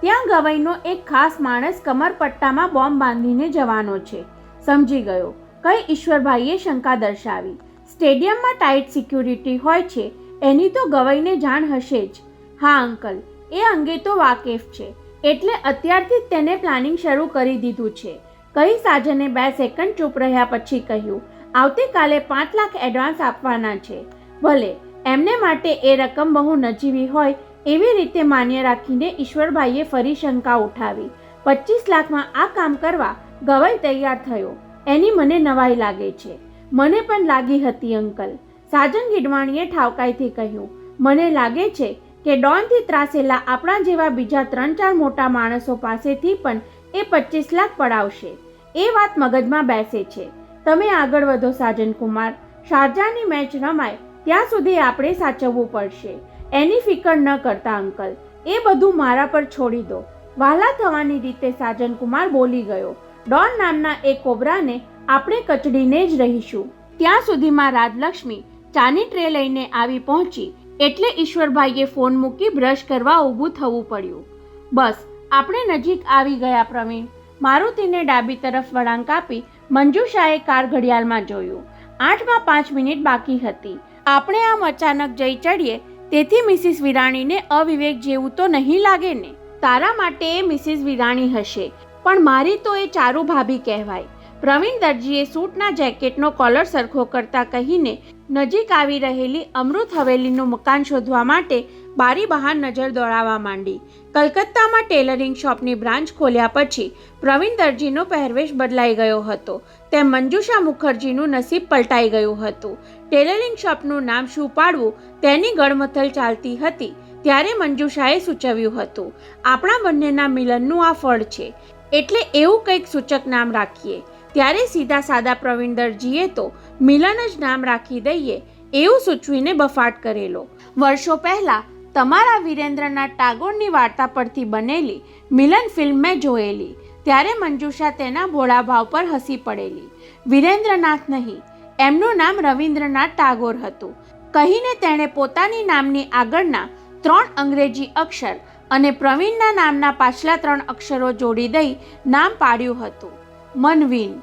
ત્યાં ગવઈનો એક ખાસ માણસ કમરપટ્ટામાં બોમ્બ બાંધીને જવાનો છે. સમજી ગયો, કઈ ઈશ્વરભાઈએ શંકા દર્શાવી. સ્ટેડિયમમાં ટાઈટ સિક્યુરિટી હોય છે, એની તો ગવઈને જાણ હશે જ. હા અંકલ, એ અંગે તો વાકેફ છે, એટલે અત્યારથી જ તેને પ્લાનિંગ શરૂ કરી દીધું છે. કહી સાજને 2 સેકન્ડ ચૂપ રહ્યા પછી કહ્યું, આવતીકાલે 5 લાખ એડવાન્સ આપવાના છે. ભલે, એમને માટે એ રકમ બહુ નજીવી હોય એવી રીતે માન્ય રાખીને ઈશ્વરભાઈએ ફરી શંકા ઉઠાવી. 25 લાખમાં આ કામ કરવા ગવઈ તૈયાર થયો એની મને નવાઈ લાગે છે. મને પણ લાગી હતી અંકલ, સાજન ગીડવાણીએ ઠાવકાઈથી કહ્યું. મને લાગે છે કે ડોનથી ત્રાસેલા આપણા જેવા બીજા 3-4 મોટા માણસો પાસેથી પણ એ 25 લાખ પડાવશે. એ વાત મગજમાં બેસે છે. તમે આગળ વધો સાજનકુમાર. શારજાની મેચ રમાય ત્યાં સુધી આપણે સાચવવું પડશે. એની ફિકર ન કરતા અંકલ, એ બધું મારા પર છોડી દો. વહાલા થવાની રીતે સાજનકુમાર બોલી ગયો. ડોન નામના એ કોબરાને આપણે કચડીને જ રહીશું. ત્યાં સુધીમાં રાજલક્ષ્મી ચાની ટ્રે લઈને આવી પહોંચી, એટલે ઈશ્વરભાઈએ ફોન મૂકી બ્રશ કરવા ઊભું થવું પડ્યું. બસ, આપણે નજીક આવી ગયા પ્રવીણ. મારુતિને ડાબી તરફ વળાંક આપી મંજુષાએ કાર ઘડિયાળમાં જોયું. 8:05 મિનિટ બાકી હતી. આપણે આમ અચાનક જઈ ચડીએ તેથી મિસિસ વિરાણીને અવિવેક જેવું તો નહીં લાગે ને? તારા માટે એ મિસિસ વિરાણી હશે, પણ મારી તો એ ચારુ ભાભી કહેવાય. પ્રવીણ દરજીએ સૂટના જેકેટનો કોલર સરખો કરતા કહીને નજીક આવી રહેલી અમૃત હવેલીનું મકાન શોધવા માટે બારી બહાર નજર દોડાવવા માંડી. કલકત્તામાં ટેલરિંગ શોપની બ્રાન્ચ ખોલ્યા પછી પ્રવીણ દરજીનો પહેરવેશ બદલાઈ ગયો હતો, તેમ મંજુષા મુખર્જીનું નસીબ પલટાઈ ગયું હતું. ટેલરિંગ શોપનું નામ શું પાડવું તેની ગળમથલ ચાલતી હતી ત્યારે મંજુષાએ સૂચવ્યું હતું, આપણા બંનેના મિલનનું આ ફળ છે, એટલે એવું કંઈક સૂચક નામ રાખીએ. ત્યારે સીધા સાદા પ્રવીણ દરજીએ તો મિલન જ નામ રાખી દઈએ એવું સૂચવીને બફાટ કરેલો. વર્ષો પહેલા તમારા વિરેન્દ્રનાથ ટાગોરની વાર્તા પરથી બનેલી મિલન ફિલ્મ મેં જોયેલી. ત્યારે મંજુષા તેના ભોળા ભાવ પર હસી પડેલી. વિરેન્દ્રનાથ નહીં, એમનું નામ રવિન્દ્રનાથ ટાગોર હતું કહીને તેણે પોતાની નામની આગળના 3 અંગ્રેજી અક્ષર અને પ્રવીણના નામના પાછલા 3 અક્ષરો જોડી દઈ નામ પાડ્યું હતું, મનવીન.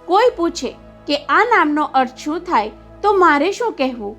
કોઈ પૂછે કે આ નામનો અર્થ શું થાય તો મારે શું કહેવું?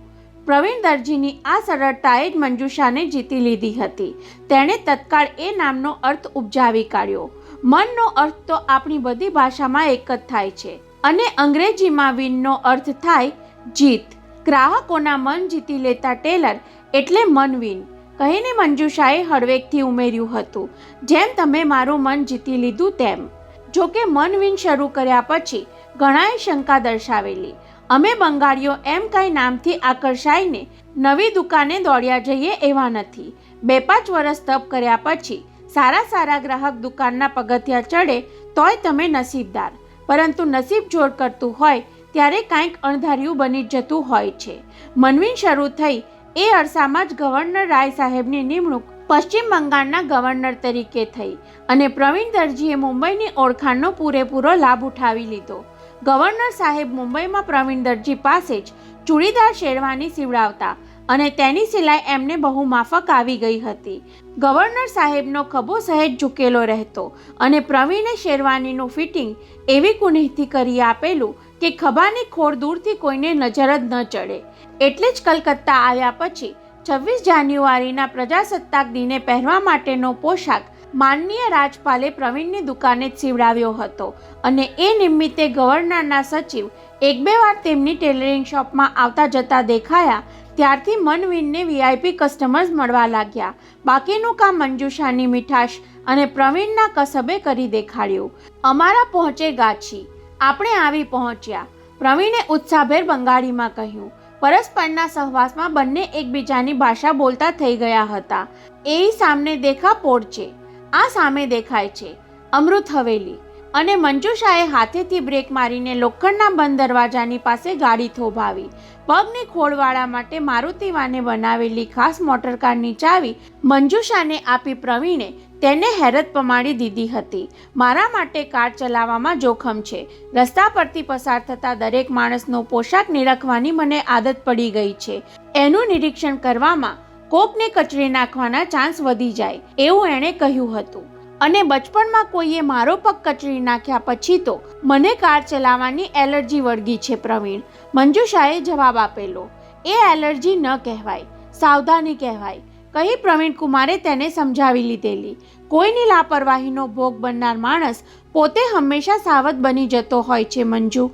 પ્રવીણ દરજીની આ સરળતાએ જ મંજુષાને જીતી લીધી હતી. તેણે તત્કાળ એ નામનો અર્થ ઉપજાવી કાઢ્યો. મનનો અર્થ તો આપણી બધી ભાષામાં એક જ થાય છે, અને અંગ્રેજીમાં વિનનો અર્થ થાય જીત. ગ્રાહકોના મન જીતી લેતા ટેલર એટલે મનવીન કહીને મંજુષાએ હળવેકથી ઉમેર્યું હતું, જેમ તમે મારું મન જીતી લીધું તેમ. જોકે મનવીન શરૂ કર્યા પછી ઘણાએ શંકા દર્શાવેલી. અમે બંગાળીઓ એમ કંઈ નામથી આકર્ષાઈને નવી દુકાને દોડ્યા જઈએ એવા નથી. 2-5 વર્ષ તપ કર્યા પછી સારા ગ્રાહક દુકાનના પગથિયા ચડે તોય તમે નસીબદાર. પરંતુ નસીબ જોર કરતું હોય ત્યારે કાંઈક અણધાર્યું બની જતું હોય છે. મનવીન શરૂ થઈ એ અરસામાં જ ગવર્નર રાય સાહેબની નિમણૂક પશ્ચિમ બંગાળના ગવર્નર તરીકે થઈ અને પ્રવીણ દરજીએ મુંબઈની ઓળખાણનો પૂરેપૂરો લાભ ઉઠાવી લીધો. ગવર્નર સાહેબ મુંબઈમાં પ્રવીણ દરજી પાસે જ ચૂડીદાર શેરવાની સીવડાવતા અને તેની સિલાઈ એમને બહુ માફક આવી ગઈ હતી. ગવર્નર સાહેબનો ખભો સહેજ ઝૂકેલો રહેતો અને પ્રવીણે શેરવાનીનું ફિટિંગ એવી કુનેહથી કરી આપેલું કે ખભાની ખોળ દૂરથી કોઈને નજર જ ન ચડે. એટલે જ કલકત્તા આવ્યા પછી 26 જાન્યુઆરીના પ્રજાસત્તાક દિને પહેરવા માટેનો પોશાક માનનીય રાજપાલે પ્રવીણની દુકાને જ સીવડાવ્યો હતો અને એ નિમિત્તે ગવર્નરના સચિવ 1-2 વાર તેમની ટેલરિંગ શોપમાં આવતા જતા દેખાયા. ત્યારથી મનવીનને વીઆઈપી કસ્ટમર્સ મળવા લાગ્યા. બાકીનું કામ મંજુષાની મીઠાશ અને પ્રવીણના કસબે કરી દેખાડ્યું. અમારા પહોંચે ગાછી, આપણે આવી પહોંચ્યા, પ્રવીણે ઉત્સાહભેર બંગાળીમાં કહ્યું. પરસ્પરના સહવાસમાં બંને એકબીજાની ભાષા બોલતા થઈ ગયા હતા. એ સામને દેખા પોડ છે, આ સામે દેખાય છે અમૃત હવેલી. અને મંજુષાએ હાથેથી બ્રેક મારીને લોખંડના બંધ દરવાજાની પાસે ગાડી થોભાવી. પગની ખોળવાળા માટે મારુતિ વાને બનાવેલી ખાસ મોટરકારની ચાવી મંજુષાને આપી પ્રવીણે તેને હેરત પમાડી દીધી હતી. મારા માટે કાર ચલાવવામાં જોખમ છે. રસ્તા પરથી પસાર થતા દરેક માણસનો પોશાક નિરખવાની મને આદત પડી ગઈ છે. એનું નિરીક્ષણ કરવામાં કોકને કચરી નાખવાના ચાન્સ વધી જાય એવું એણે કહ્યું હતું. અને બચપણમાં કોઈએ મારો પગ કચરી નાખ્યા પછી તો મને કાર ચલાવવાની એલર્જી વળગી છે પ્રવીણ, મંજુષાએ જવાબ આપેલો. એ એલર્જી ન કહેવાય, સાવધાની કહેવાય કહી પ્રવીણ કુમારે તેને સમજાવી લીધેલી. કોઈની લાપરવાહીનો ભોગ બનનાર માણસ પોતે હંમેશા સાવધ બની જતો હોય છે મંજુ.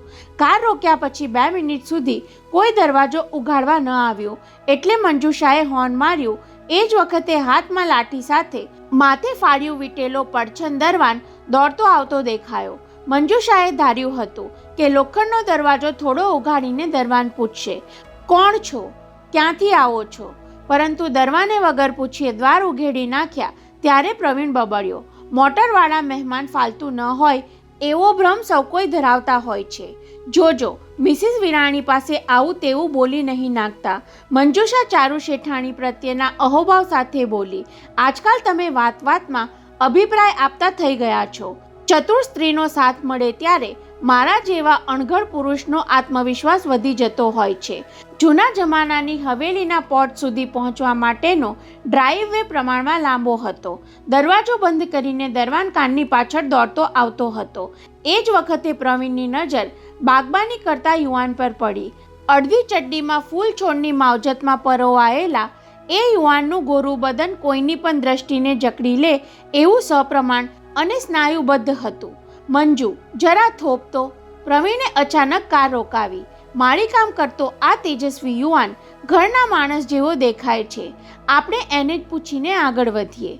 કાર રોક્યા પછી 2 મિનિટ સુધી કોઈ દરવાજો ઉઘાડવા ન આવ્યો એટલે મંજુષાએ હોર્ન માર્યું. એ જ વખતે હાથમાં લાઠી સાથે માથે ફાડ્યું વીટેલો પડછન દરવાન દોડતો આવતો દેખાયો. મંજુષાએ ધાર્યું હતું કે લોખંડનો દરવાજો થોડો ઉઘાડીને દરવાન પૂછશે, કોણ છો, ક્યાંથી આવો છો? પરંતુ દરવાને વગર પૂછીએ દ્વાર ઉઘેડી નાખ્યા ત્યારે પ્રવીણ બબડ્યો. મોટરવાળા મહેમાન ફાલતુ ન હોય એવો ભ્રમ સૌ કોઈ ધરાવતા હોય છે. જોજો, મિસિસ વિરાણી પાસે આવું તેવું બોલી નહીં નાખતા. મંજુષા ચારુ શેઠાણી પ્રત્યેના અહોભાવ સાથે બોલી. આજકાલ તમે વાત વાતમાં અભિપ્રાય આપતા થઈ ગયા છો. ચતુર સ્ત્રીનો સાથ મળે ત્યારે મારા જેવા અણઘડ પુરુષનો આત્મવિશ્વાસ વધી જતો હોય છે. જૂના જમાનાની હવેલીના પોર્ટ સુધી પહોંચવા માટેનો ડ્રાઈવવે પ્રમાણમાં લાંબો હતો. દરવાજો બંધ કરીને દરવાન કાનની પાછળ દોડતો આવતો હતો. એ જ વખતે પ્રવીણની નજર બાગબાની કરતા યુવાન પર પડી. અડધી ચડ્ડીમાં ફૂલ છોડની માવજતમાં પરોવાયેલા એ યુવાનનું ગોરું બદન કોઈની પણ દ્રષ્ટિને જકડી લે એવું સપ્રમાણ અને સ્નાયુબદ્ધ હતું. મંજુ, જરા થોપતો. પ્રવીણે અચાનક કાર રોકાવી. માળીકામ કરતો આ તેજસ્વી યુવાન ઘરના માણસ જેવો દેખાય છે. આપણે એને જ પૂછીને આગળ વધીએ.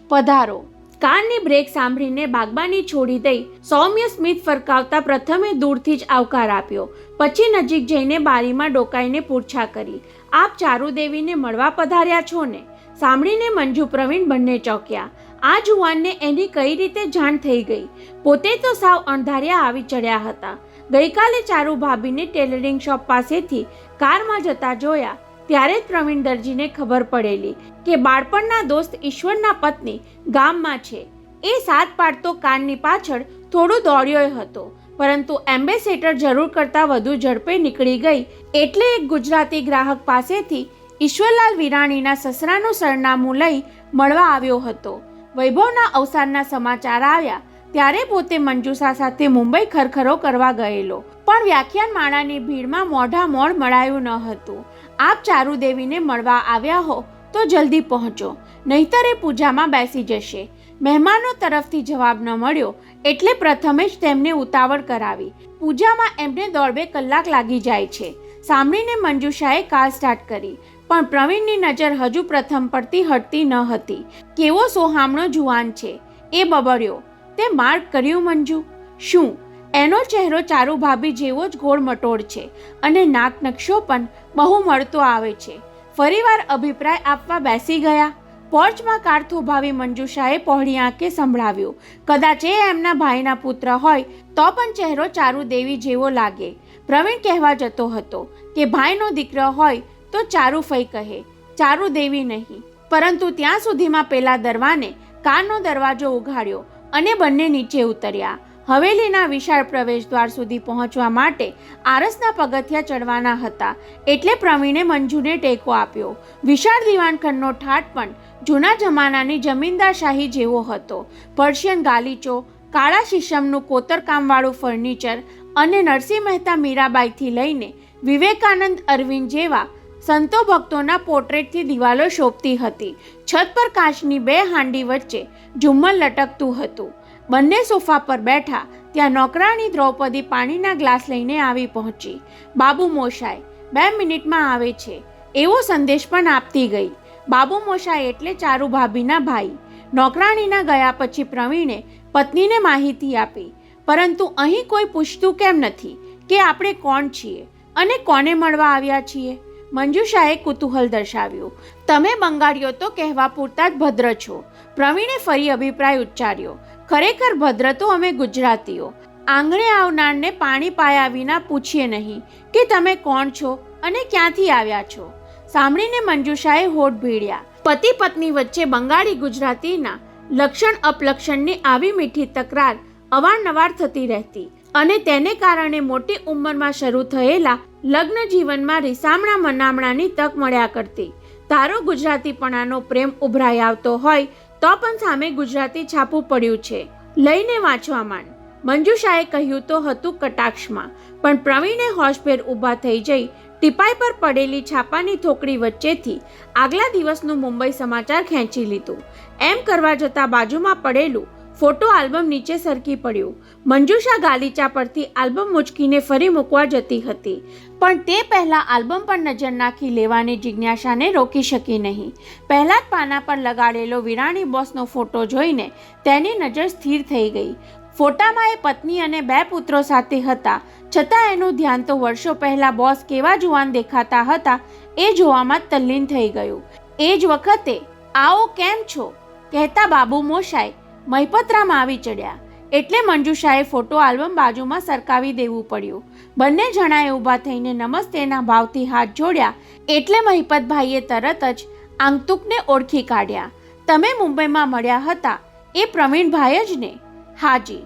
પધારો. કારની બ્રેક સાંભળીને બાગબાની છોડી દઈ સૌમ્ય સ્મિત ફરકાવતા પ્રથમે દૂરથી જ આવકાર આપ્યો. પછી નજીક જઈને બારીમાં ડોકાઈને પૂછા કરી, આપ ચારુદેવીને મળવા પધાર્યા છો ને? સાંભળીને મંજુ પ્રવીણ બંને ચોંક્યા. આ જુવાનને એની કઈ રીતે જાણ થઈ ગઈ? પોતે તો સાવ અણધાર્યા આવી ચડ્યા હતા. ગઈકાલે ચારુ ભાભીને ટેલરિંગ શોપ પાસેથી કારમાં જતા જોયા ત્યારે જ પ્રવીણ દરજીને ખબર પડેલી કે બાળપણના દોસ્ત ઈશ્વરના પત્ની ગામમાં છે. એ સાત પાડતો કારની પાછળ થોડું દોડ્યો હતો, પરંતુ એમ્બેસેડર જરૂર કરતાં વધુ ઝડપે નીકળી ગઈ એટલે એક ગુજરાતી ગ્રાહક પાસેથી ઈશ્વરલાલ વિરાણીના સસરાનું સરનામું લઈ મળવા આવ્યો હતો. વૈભવના અવસાનના સમાચાર આવ્યા ત્યારે પોતે મંજુષા સાથે મુંબઈ ખરખરો કરવા ગયેલો, પણ વ્યાખ્યાન માળાની ભીડમાં મોઢા મોડ મળાયું ન હતું. આપ ચારુદેવીને મળવા આવ્યા હો તો જલ્દી પહોંચો, નહીતર એ પૂજામાં બેસી જશે. મહેમાનો તરફથી જવાબ ન મળ્યો એટલે પ્રથમે જ તેમને ઉતાવળ કરાવી. પૂજામાં એમને 1.5 કલાક લાગી જાય છે. સાંભળીને મંજુષાએ કાર સ્ટાર્ટ કરી, પણ પ્રવીણની નજર હજુ પ્રથમ પરથી હટતી ન હતી. કેવો સોહામણો જુવાન છે, એ બબડ્યો. તે માર્ક કર્યું મંજુ? શું? એનો ચહેરો ચારુ ભાભી જેવો જ ગોળ મટોળ છે અને નાક નકશો પણ બહુ મળતો આવે છે. ફરીવાર અભિપ્રાય આપવા બેસી ગયા. પોર્ચમાં કાર થોભાવી મંજુષાએ પહોળી આંખે સંભળાવ્યું. કદાચ એ એમના ભાઈના પુત્ર હોય તો પણ ચહેરો ચારુદેવી જેવો લાગે. પ્રવીણ કહેવા જતો હતો કે ભાઈનો દીકરો હોય તો ચારુફઈ કહે, ચારુદેવી નહીં. પરંતુ ત્યાં સુધીમાં પેલા દરવાને કારનો દરવાજો ઉઘાડ્યો અને બંને નીચે ઉતર્યા. હવેલીના વિશાળ પ્રવેશદ્વાર સુધી પહોંચવા માટે આરસના પગથિયા ચડવાના હતા એટલે પ્રવીણે મંજુને ટેકો આપ્યો. વિશાળ દીવાનખંડનો ઠાઠ પણ જૂના જમાનાની જમીનદારશાહી જેવો હતો. પર્શિયન ગાલીચો, કાળા શીશમનું કોતરકામવાળું ફર્નિચર અને નરસિંહ મહેતા મીરાબાઈથી લઈને વિવેકાનંદ અરવિંદ જેવા સંતો ભક્તોના પોર્ટ્રેટથી દિવાલો શોભતી હતી. છત પર કાચની 2 હાંડી વચ્ચે ઝુમ્મર લટકતું હતું. બંને સોફા પર બેઠા ત્યાં નોકરાણી દ્રૌપદી પાણીના ગ્લાસ લઈને આવી પહોંચી. બાબુ મોશાય 2 મિનિટમાં આવે છે એવો સંદેશ પણ આપતી ગઈ. બાબુ મોશાય એટલે ચારુ ભાભીના ભાઈ. નોકરાણીના ગયા પછી પ્રવીણે પત્નીને માહિતી આપી, પરંતુ અહીં કોઈ પૂછતું કેમ નથી કે આપણે કોણ છીએ અને કોને મળવા આવ્યા છીએ? મંજુષાએ કુતૂહલ દર્શાવ્યું. તમે બંગાળીઓ તો કહેવા પૂરતા જ ભદ્ર છો. પ્રવીણે ફરી અભિપ્રાય ઉચ્ચાર્યો. ખરેખર ભદ્ર તો અમે ગુજરાતીઓ. આંગણે આવનારને પાણી પાયા વિના પૂછીએ નહીં કે તમે કોણ છો અને ક્યાંથી આવ્યા છો. સાંભળીને મંજુષાએ હોઠ ભીડ્યા. પતિ પત્ની વચ્ચે બંગાળી ગુજરાતીના લક્ષણ અપલક્ષણની આવી મીઠી તકરાર અવારનવાર થતી રહેતી અને તેને કારણે મોટી ઉંમરમાં શરૂ થયેલા લગ્ન જીવનમાં રીસામણા મનામણાની તક મળ્યા કરતી. તારો ગુજરાતીપણાનો પ્રેમ ઉભરાઈ આવતો હોય તો પણ સામે ગુજરાતી છાપું પડ્યું છે, લઈને વાંચવા માંડ. મંજુષાએ કહ્યું તો હતું કટાક્ષમાં, પણ પ્રવીણે હોશભેર ઊભા થઈ જઈ ટીપાઈ પર પડેલી છાપાની થોકડી વચ્ચેથી આગલા દિવસનું મુંબઈ સમાચાર ખેંચી લીધું. એમ કરવા જતાં બાજુમાં પડેલું ફોટો આલ્બમ નીચે સરકી પડ્યું. મંજુષા ગાલીચા પરથી આલ્બમ મૂંચકીને ફરી મૂકવા જતી હતી, પણ તે પહેલાં આલ્બમ પર નજર નાખી લેવાની જિજ્ઞાસાને રોકી શકી નહીં. પહેલા જ પાના પર લગાડેલો વિરાણી બોસનો ફોટો જોઈને તેની નજર સ્થિર થઈ ગઈ. ફોટામાં એ પત્ની અને 2 પુત્રો સાથે હતા, છતાં એનું ધ્યાન તો વર્ષો પહેલા બોસ કેવા જુવાન દેખાતા હતા એ જોવામાં જ તલ્લીન થઈ ગયું. એ જ વખતે આવો કેમ છો કહેતા બાબુ મોશાય મહીપતરામાં આવી ચડ્યા એટલે મંજુષાએ ફોટો આલ્બમ બાજુમાં સરકાવી દેવું પડ્યું. બંને જણાએ ઊભા થઈને નમસ્તેના ભાવથી હાથ જોડ્યા એટલે મહીપતભાઈએ તરત જ આંગતુકને ઓળખી કાઢ્યા. તમે મુંબઈમાં મળ્યા હતા એ પ્રવીણભાઈ જ ને? હાજી.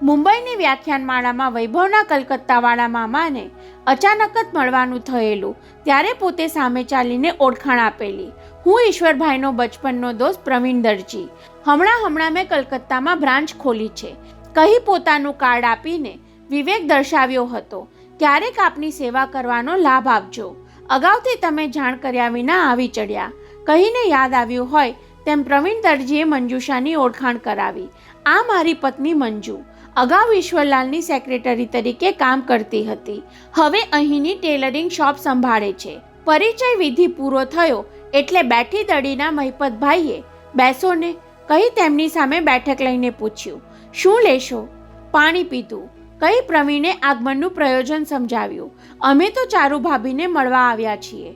મુંબઈની વ્યાખ્યાનમાળામાં વૈભવના કલકત્તાવાળા મામાને અચાનક જ મળવાનું થયેલું ત્યારે પોતે સામે ચાલીને ઓળખાણ આપેલી. હું ઈશ્વરભાઈનો બચપનનો દોસ્ત પ્રવીણ દરજી. હમણાં મેં કલકત્તામાં બ્રાન્ચ ખોલી છે કહી પોતાનું કાર્ડ આપીને વિવેક દર્શાવ્યો હતો. ક્યારેક આપની સેવા કરવાનો લાભ આપજો. અગાઉથી તમે જાણ કર્યા વિના આવી ચડ્યા કહીને યાદ આવ્યું હોય તેમ પ્રવીણ દરજીએ મંજુષાની ઓળખાણ કરાવી. આ મારી પત્ની મંજુ અગાઉ ઈશ્વરલાલની સેક્રેટરી તરીકે કામ કરતી હતી, હવે અહીંની ટેલરિંગ શોપ સંભાળે છે. પરિચય વિધિ પૂરો થયો એટલે બેઠી દડીના મહીપતભાઈએ બેસો ને કહી તેમની સામે બેઠક લઈને પૂછ્યું, શું લેશો? પાણી પીધું કહી પ્રવીણે આગમનનું પ્રયોજન સમજાવ્યું. અમે તો ચારુ ભાભીને મળવા આવ્યા છીએ.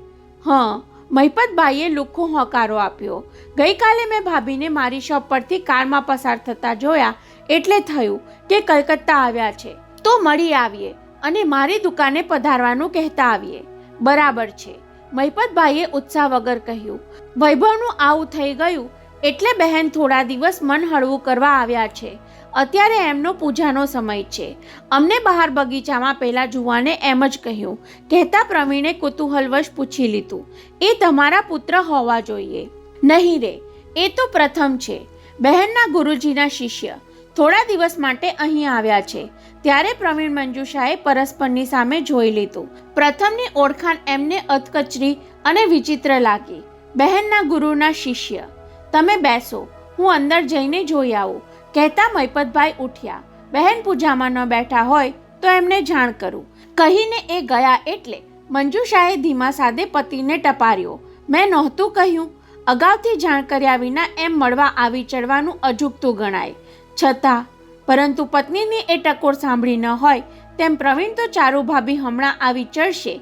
હા, મહીપતભાઈએ લુખ્ખો હોકારો આપ્યો. ગઈકાલે મેં ભાભીને મારી શોપ પરથી કારમાં પસાર થતા જોયા એટલે થયું કે કલકત્તા આવ્યા છે તો મળી આવીએ અને મારી દુકાને પધારવાનું કહેતા આવીએ. બરાબર છે, મહીપતભાઈએ ઉત્સાહ વગર કહ્યું. વૈભવનું આવું થઈ ગયું એટલે બહેન થોડા દિવસ મન હળવું કરવા આવ્યા છે. અત્યારે એમનો પૂજાનો સમય છે. અમને બહાર બગીચામાં પેલા જુવાને એમ જ કહ્યું કહેતા પ્રવીણે કુતૂહલવશ પૂછી લીધું, એ તમારા પુત્ર હોવા જોઈએ? નહીં રે, એ તો પ્રથમ છે. બહેનના ગુરુજીના શિષ્ય થોડા દિવસ માટે અહીં આવ્યા છે. ત્યારે પ્રવીણ મંજુષાએ પરસ્પરની સામે જોઈ લીધું. પ્રથમની ઓળખાણ એમને અધકચરી અને વિચિત્ર લાગી. બહેનના ગુરુના શિષ્ય. તમે બેસો, હું અંદર જઈને જોઈ આવું કહેતા મહીપતભાઈ ઉઠ્યા. બહેન પૂજામાં ન બેઠા હોય તો એમને જાણ કરું કહીને એ ગયા એટલે મંજુષાએ ધીમા સાદે પતિને ટપાર્યો. મેં નહોતું કહ્યું? અગાઉથી જાણ કર્યા વિના એમ મળવા આવી ચડવાનું અજુગતું ગણાય. છતાં પરંતુ પત્નીની એ ટકોર સાંભળી ન હોય તેમ પ્રવીણ તો ચારુ ભાભી હમણાં આવી ચડશે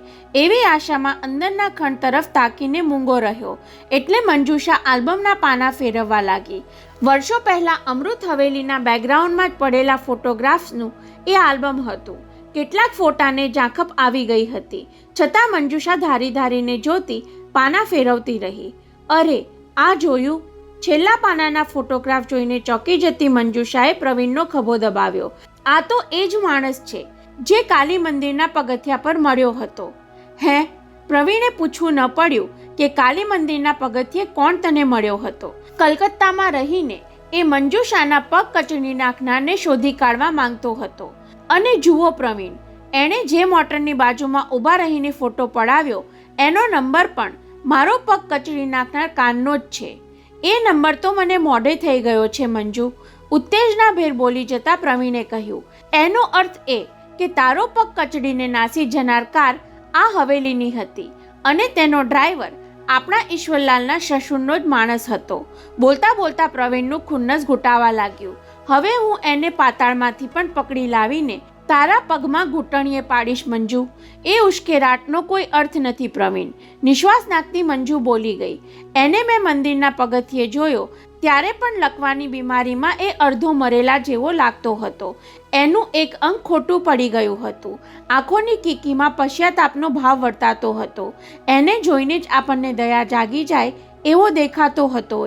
એવી આશામાં અંદરના ખંડ તરફ તાકીને મૂંગો રહ્યો એટલે મંજુષા આલ્બમના પાના ફેરવવા લાગી. વર્ષો પહેલાં અમૃત હવેલીના બેકગ્રાઉન્ડમાં જ પડેલા ફોટોગ્રાફ્સનું એ આલ્બમ હતું. કેટલાક ફોટાને ઝાંખપ આવી ગઈ હતી, છતાં મંજુષા ધારીને જોતી પાના ફેરવતી રહી. અરે, આ જોયું? છેલ્લા પાનાના ફોટોગ્રાફ જોઈને ચોંકી જતી મંજુષાએ પ્રવીણનો ખભો દબાવ્યો. આ તો એ જ માણસ છે જે કાલી મંદિરના પગથિયા પર મળ્યો હતો. હે? પ્રવીણે પૂછવું ન પડ્યું કે કાલી મંદિરના પગથિયે કોણ તને મળ્યો હતો? કલકત્તામાં રહીને એ મંજુષાના પગ કચડી નાખનારને શોધી કાઢવા માંગતો હતો. અને જુઓ પ્રવીણ, એણે જે મોટરની બાજુમાં ઊભા રહીને ફોટો પડાવ્યો એનો નંબર પણ મારો પગ કચડી નાખનાર કાનનો જ છે. એ નંબર તો મને મોઢે થઈ ગયો છે મંજુ, ઉત્તેજનાભેર બોલી જતા પ્રવીણે કહ્યું. એનો અર્થ એ કે તારો પગ કચડીને નાસી જનાર કાર આ હવેલીની હતી અને તેનો ડ્રાઈવર આપણા ઈશ્વરલાલના સસુરનો જ માણસ હતો. બોલતા બોલતા પ્રવીણનું ખુન્નસ ઘૂંટાવા લાગ્યું. હવે હું એને પાતાળમાંથી પણ પકડી લાવીને તારા પગમાં ઘૂંટણીએ પાડીશ મંજુ. એ ઉશ્કેરાટનો કોઈ અર્થ નથી પ્રવીણ. નિશ્વાસ નાખતી મંજુ બોલી ગઈ. એને મેં મંદિરના પગથિયે જોયો ત્યારે પણ લકવાની બીમારીમાં એ અડધો મરેલા જેવો લાગતો હતો. એનું એક અંગ ખોટું પડી ગયું હતું. આંખોની કીકીમાં પશ્ચાતાપનો ભાવ વર્તાતો હતો. એને જોઈને જ આપણને દયા જાગી જાય એવો દેખાતો હતો.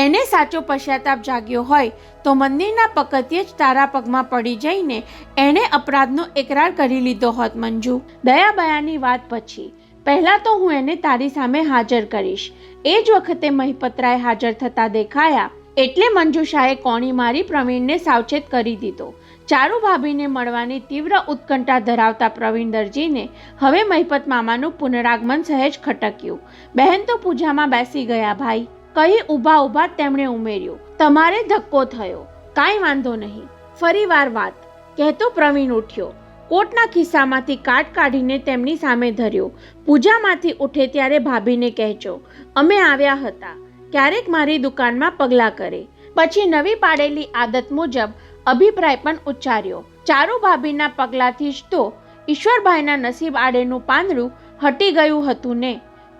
એને સાચો પશ્ચાતાપ જાગ્યો હોય તો મંદિરના પગથિયે જ તારા પગમાં પડી જઈને એણે અપરાધનો એકરાર કરી લીધો હોત મંજુ. દયાબયાની વાત પછી. પહેલાં તો હું એને તારી સામે હાજર કરીશ. એ જ વખતે મહિપતરાય હાજર થતા દેખાયા એટલે મંજુષાએ કોણી મારી પ્રવીણને સાવચેત કરી દીધો. ચારુ ભાભીને મળવાની તીવ્ર ઉત્કંઠા ધરાવતા પ્રવીણ દરજીને હવે મહિપત મામાનું પુનરાગમન સહેજ ખટક્યું. બહેન તો પૂજામાં બેસી ગયા ભાઈ, કહી ઊભા ઊભા તેમણે ઉમેર્યું. તમારે ધક્કો થયો, કાંઈ વાંધો નહીં, ફરી વાર વાત, કહેતો પ્રવીણ ઉઠ્યો. કોટના ખિસ્સામાંથી કાર્ડ કાઢીને તેમની સામે ધર્યો. પૂજામાંથી ઉઠે ત્યારે ભાભીને કહેજો અમે આવ્યા હતા, ક્યારેક મારી દુકાનમાં પગલાં કરે. પછી નવી પાડેલી આદત મુજબ અભિપ્રાય પણ ઉચ્ચાર્યો. ચારુ ભાભીના પગલાંથી જ તો ઈશ્વરભાઈના નસીબ આડેનું પાંદડું હટી ગયું હતું ને.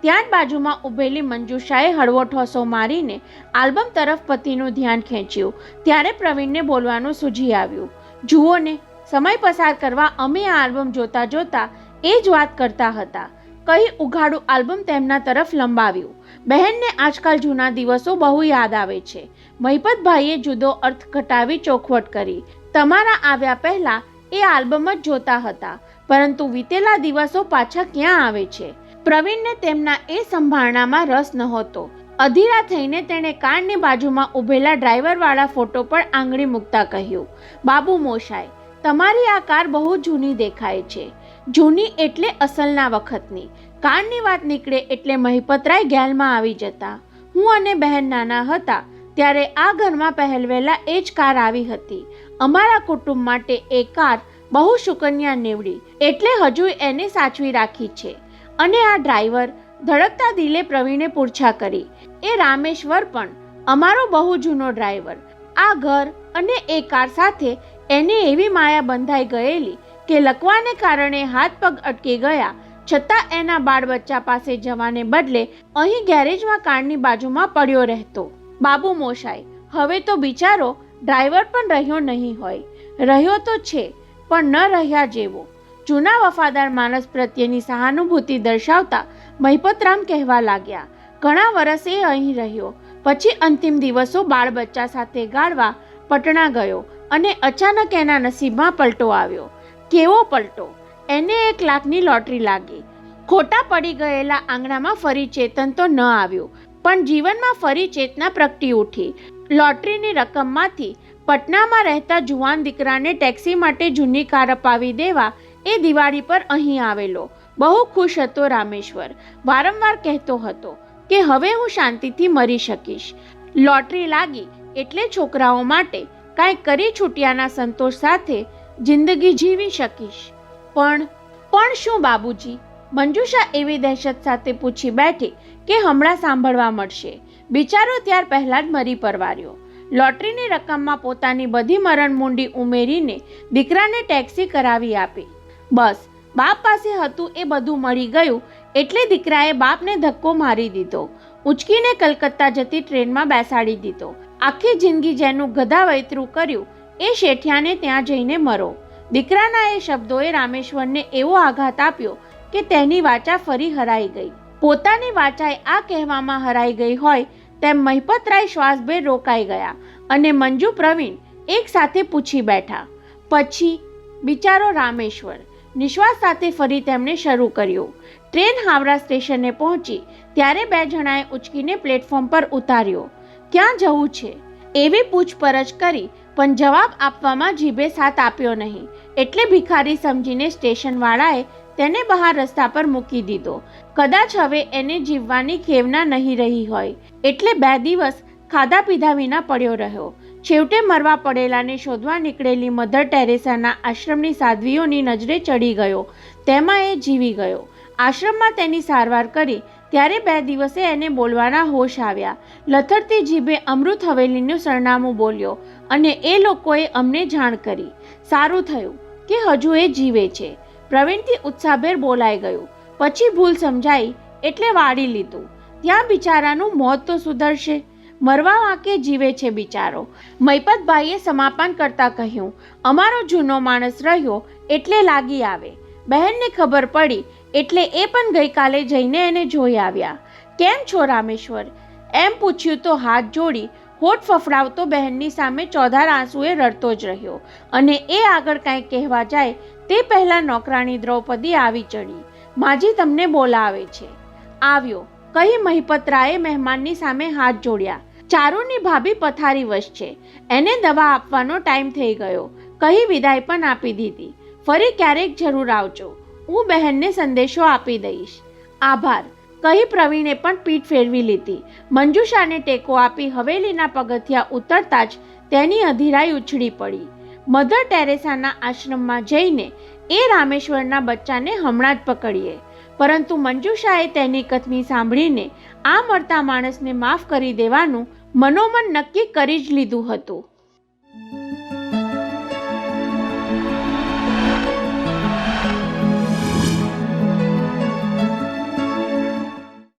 ત્યાં જ બાજુમાં ઊભેલી મંજુષાએ હળવો ઠોસો મારીને આલ્બમ તરફ પતિનું ધ્યાન ખેંચ્યું. ત્યારે પ્રવીણને બોલવાનું સૂઝી આવ્યું. જુઓ ને, સમય પસાર કરવા અમે આ આલ્બમ જોતા જોતા એ જ વાત કરતા હતા, કહી ઉઘાડું આલ્બમ તેમના તરફ લંબાવ્યું. બહેનને આજકાલ જૂના દિવસો બહુ યાદ આવે છે. મહિપતભાઈએ જુદો અર્થ ઘટાવી ચોખવટ કરી. તમારા આવ્યા પહેલા એ આલ્બમ જ જોતા હતા, પરંતુ વીતેલા દિવસો પાછા ક્યાં આવે છે? પ્રવીણને તેમના એ સંભાળનામાં રસ નહોતો. અધીરા થઈને તેણે કારની બાજુમાં ઊભેલા ડ્રાઈવરવાળા ફોટો પર આંગળી મૂકતા કહ્યું, બાબુ મોશાય, તમારી આ કાર બહુ જૂની દેખાય છે. જૂની એટલે અસલના વખતની. કારની વાત નીકળે એટલે મહિપતરાય ગેલમાં આવી જતા. હું અને બહેન નાના હતા ત્યારે આ ઘરમાં પહેલવેલા એ જ કાર આવી હતી. અમારા કુટુંબ માટે એ કાર બહુ સુકન્યા નીવડી, એટલે હજુ એને સાચવી રાખી છે. અને આ ડ્રાઈવર? ધડકતા દિલે પ્રવીણે પૂછા કરી. એ રામેશ્વર પણ અમારો બહુ જૂનો ડ્રાઈવર. આ ઘર અને એ કાર સાથે એને એવી માયા બંધાઈ ગયેલી કે લકવાને કારણે હાથ પગ અટકી ગયા છતાં એના બાળ બચ્ચા પાસે જવાને બદલે અહીં ગેરેજમાં કારની બાજુમાં પડ્યો રહેતો. બાબુ મોશાય, હવે તો બિચારો ડ્રાઈવર પણ રહ્યો નહીં હોય. રહ્યો તો છે પણ ન રહ્યા જેવો. જૂના વફાદાર માણસ પ્રત્યેની સહાનુભૂતિ દર્શાવતા મહિપતરામ કહેવા લાગ્યા. ઘણા વર્ષ એ અહીં રહ્યો, પછી અંતિમ દિવસો બાળ બચ્ચા સાથે ગાળવા પટણા ગયો અને અચાનક એના નસીબમાં પલટો આવ્યો. કેવો પલટો? એને 1 લાખની લોટરી લાગી. ખોટા પડી ગયેલા આંગણામાં ફરી ચેતન તો ન આવ્યું, પણ જીવનમાં ફરી ચેતના પ્રગટી ઉઠી. લોટરીની રકમમાંથી પટનામાં રહેતા જુવાન દીકરાને ટેક્સી માટે જૂની કાર અપાવી દેવા એ દિવાળી પર અહીં આવેલો. બહુ ખુશ હતો રામેશ્વર. વારંવાર કહેતો હતો કે હવે હું શાંતિથી મરી શકીશ. લોટરી લાગી એટલે છોકરાઓ માટે કાંઈક કરી છૂટ્યાના સંતોષ સાથે જિંદગી જીવી શકીશ. પણ શું બાબુજી? મંજુષા એવી દહેશત સાથે પૂછી બેઠી કે હમણાં સાંભળવા મળશે. બિચારો ત્યાર પહેલાં જ મરી પરવાર્યો. લોટરીની રકમમાં પોતાની બધી મરણ મૂંડી ઉમેરીને દીકરાને ટેક્સી કરાવી આપી. બસ બાપ પાસે હતું એ બધું મળી ગયું એટલે દીકરાએ બાપને ધક્કો મારી દીધો. ઉંચકીને કલકત્તા જતી ટ્રેનમાં બેસાડી દીધો. આખી જિંદગી જેનું ગધા વૈતરું કર્યું એ શેઠિયાને ત્યાં જઈને મરો. દીકરાના એ શબ્દોએ રામેશ્વરને એવો આઘાત આપ્યો કે તેની વાચા ફરી હરાઈ ગઈ. પોતાની વાચાએ આ કહેવામાં હરાઈ ગઈ હોય તેમ મહિપતરાય શ્વાસભેર રોકાઈ ગયા અને મંજુ પ્રવીણ એક સાથે પૂછી બેઠા. પછી બિચારો રામેશ્વર. નિશ્વાસ સાથે ફરી તેમણે શરૂ કર્યું. ટ્રેન હાવડા સ્ટેશને પહોંચી ત્યારે 2 જણાએ ઉચકીને પ્લેટફોર્મ પર ઉતાર્યો. ક્યાં જવું છે એવી પૂછપરછ કરી, પણ જવાબ આપવામાં જીભે સાથ આપ્યો નહીં. એટલે ભિખારી સમજીને સ્ટેશનવાળાએ તેને બહાર રસ્તા પર મૂકી દીધો. કદાચ હવે એને જીવવાની ખેવના નહીં રહી હોય એટલે 2 દિવસ ખાધા પીધા વિના પડ્યો રહ્યો. છેવટે મરવા પડેલાને શોધવા નીકળેલી મધર ટેરેસાના આશ્રમની સાધ્વીઓની નજરે ચડી ગયો. તેમાં એ જીવી ગયો. આશ્રમમાં તેની સારવાર કરી ત્યારે 2 દિવસે એને બોલવાના હોશ આવ્યા. લથડતી જીભે અમૃત હવેલીનું સરનામું બોલ્યો અને એ લોકોએ અમને જાણ કરી. સારું થયું કે હજુ એ જીવે છે. પ્રવીણથી ઉત્સાહભેર બોલાઈ ગયું. પછી ભૂલ સમજાઈ એટલે વાળી લીધું. ત્યાં બિચારાનું મોત તો સુધરશે, મરવા વાંકે જીવે છે બિચારો. મૈપતભાઈએ સમાપન કરતા કહ્યું, અમારો જૂનો માણસ રહ્યો એટલે લાગી આવે. બહેનને ખબર પડી એટલે એ પણ ગઈકાલે જઈને એને જોઈ આવ્યા. કેમ છો રામેશ્વર? એમ પૂછ્યું તો હાથ જોડી હોઠ ફફડાવતો બહેનની સામે ચોધાર આંસુએ રડતો જ રહ્યો. અને એ આગળ કાંઈ કહેવા જાય તે પહેલાં નોકરાણી દ્રૌપદી આવી ચડી. માજી તમને બોલાવે છે. આવ્યો કહી મહિપતરાયે મહેમાનની સામે હાથ જોડ્યા. ચારુની ભાભી પથારી વશ છે, એને દવા આપવાનો ટાઈમ થઈ ગયો કહી વિદાય પણ આપી દીધી. ફરી ક્યારેક જરૂર આવજો, હું બહેનને સંદેશો આપી દઈશ. આભાર કહી પ્રવીણે પણ પીઠ ફેરવી લીધી. મંજુષાને ટેકો આપી હવેલીના પગથિયા ઉતરતા જ તેની અધીરાઈ ઉછળી પડી. મધર ટેરેસાના આશ્રમમાં જઈને એ રામેશ્વરના બચ્ચાને હમણાં જ પકડીએ. પરંતુ મંજુષાએ તેની કથની સાંભળીને આ મરતા માણસને માફ કરી દેવાનું મનોમન નક્કી કરી જ લીધું હતું.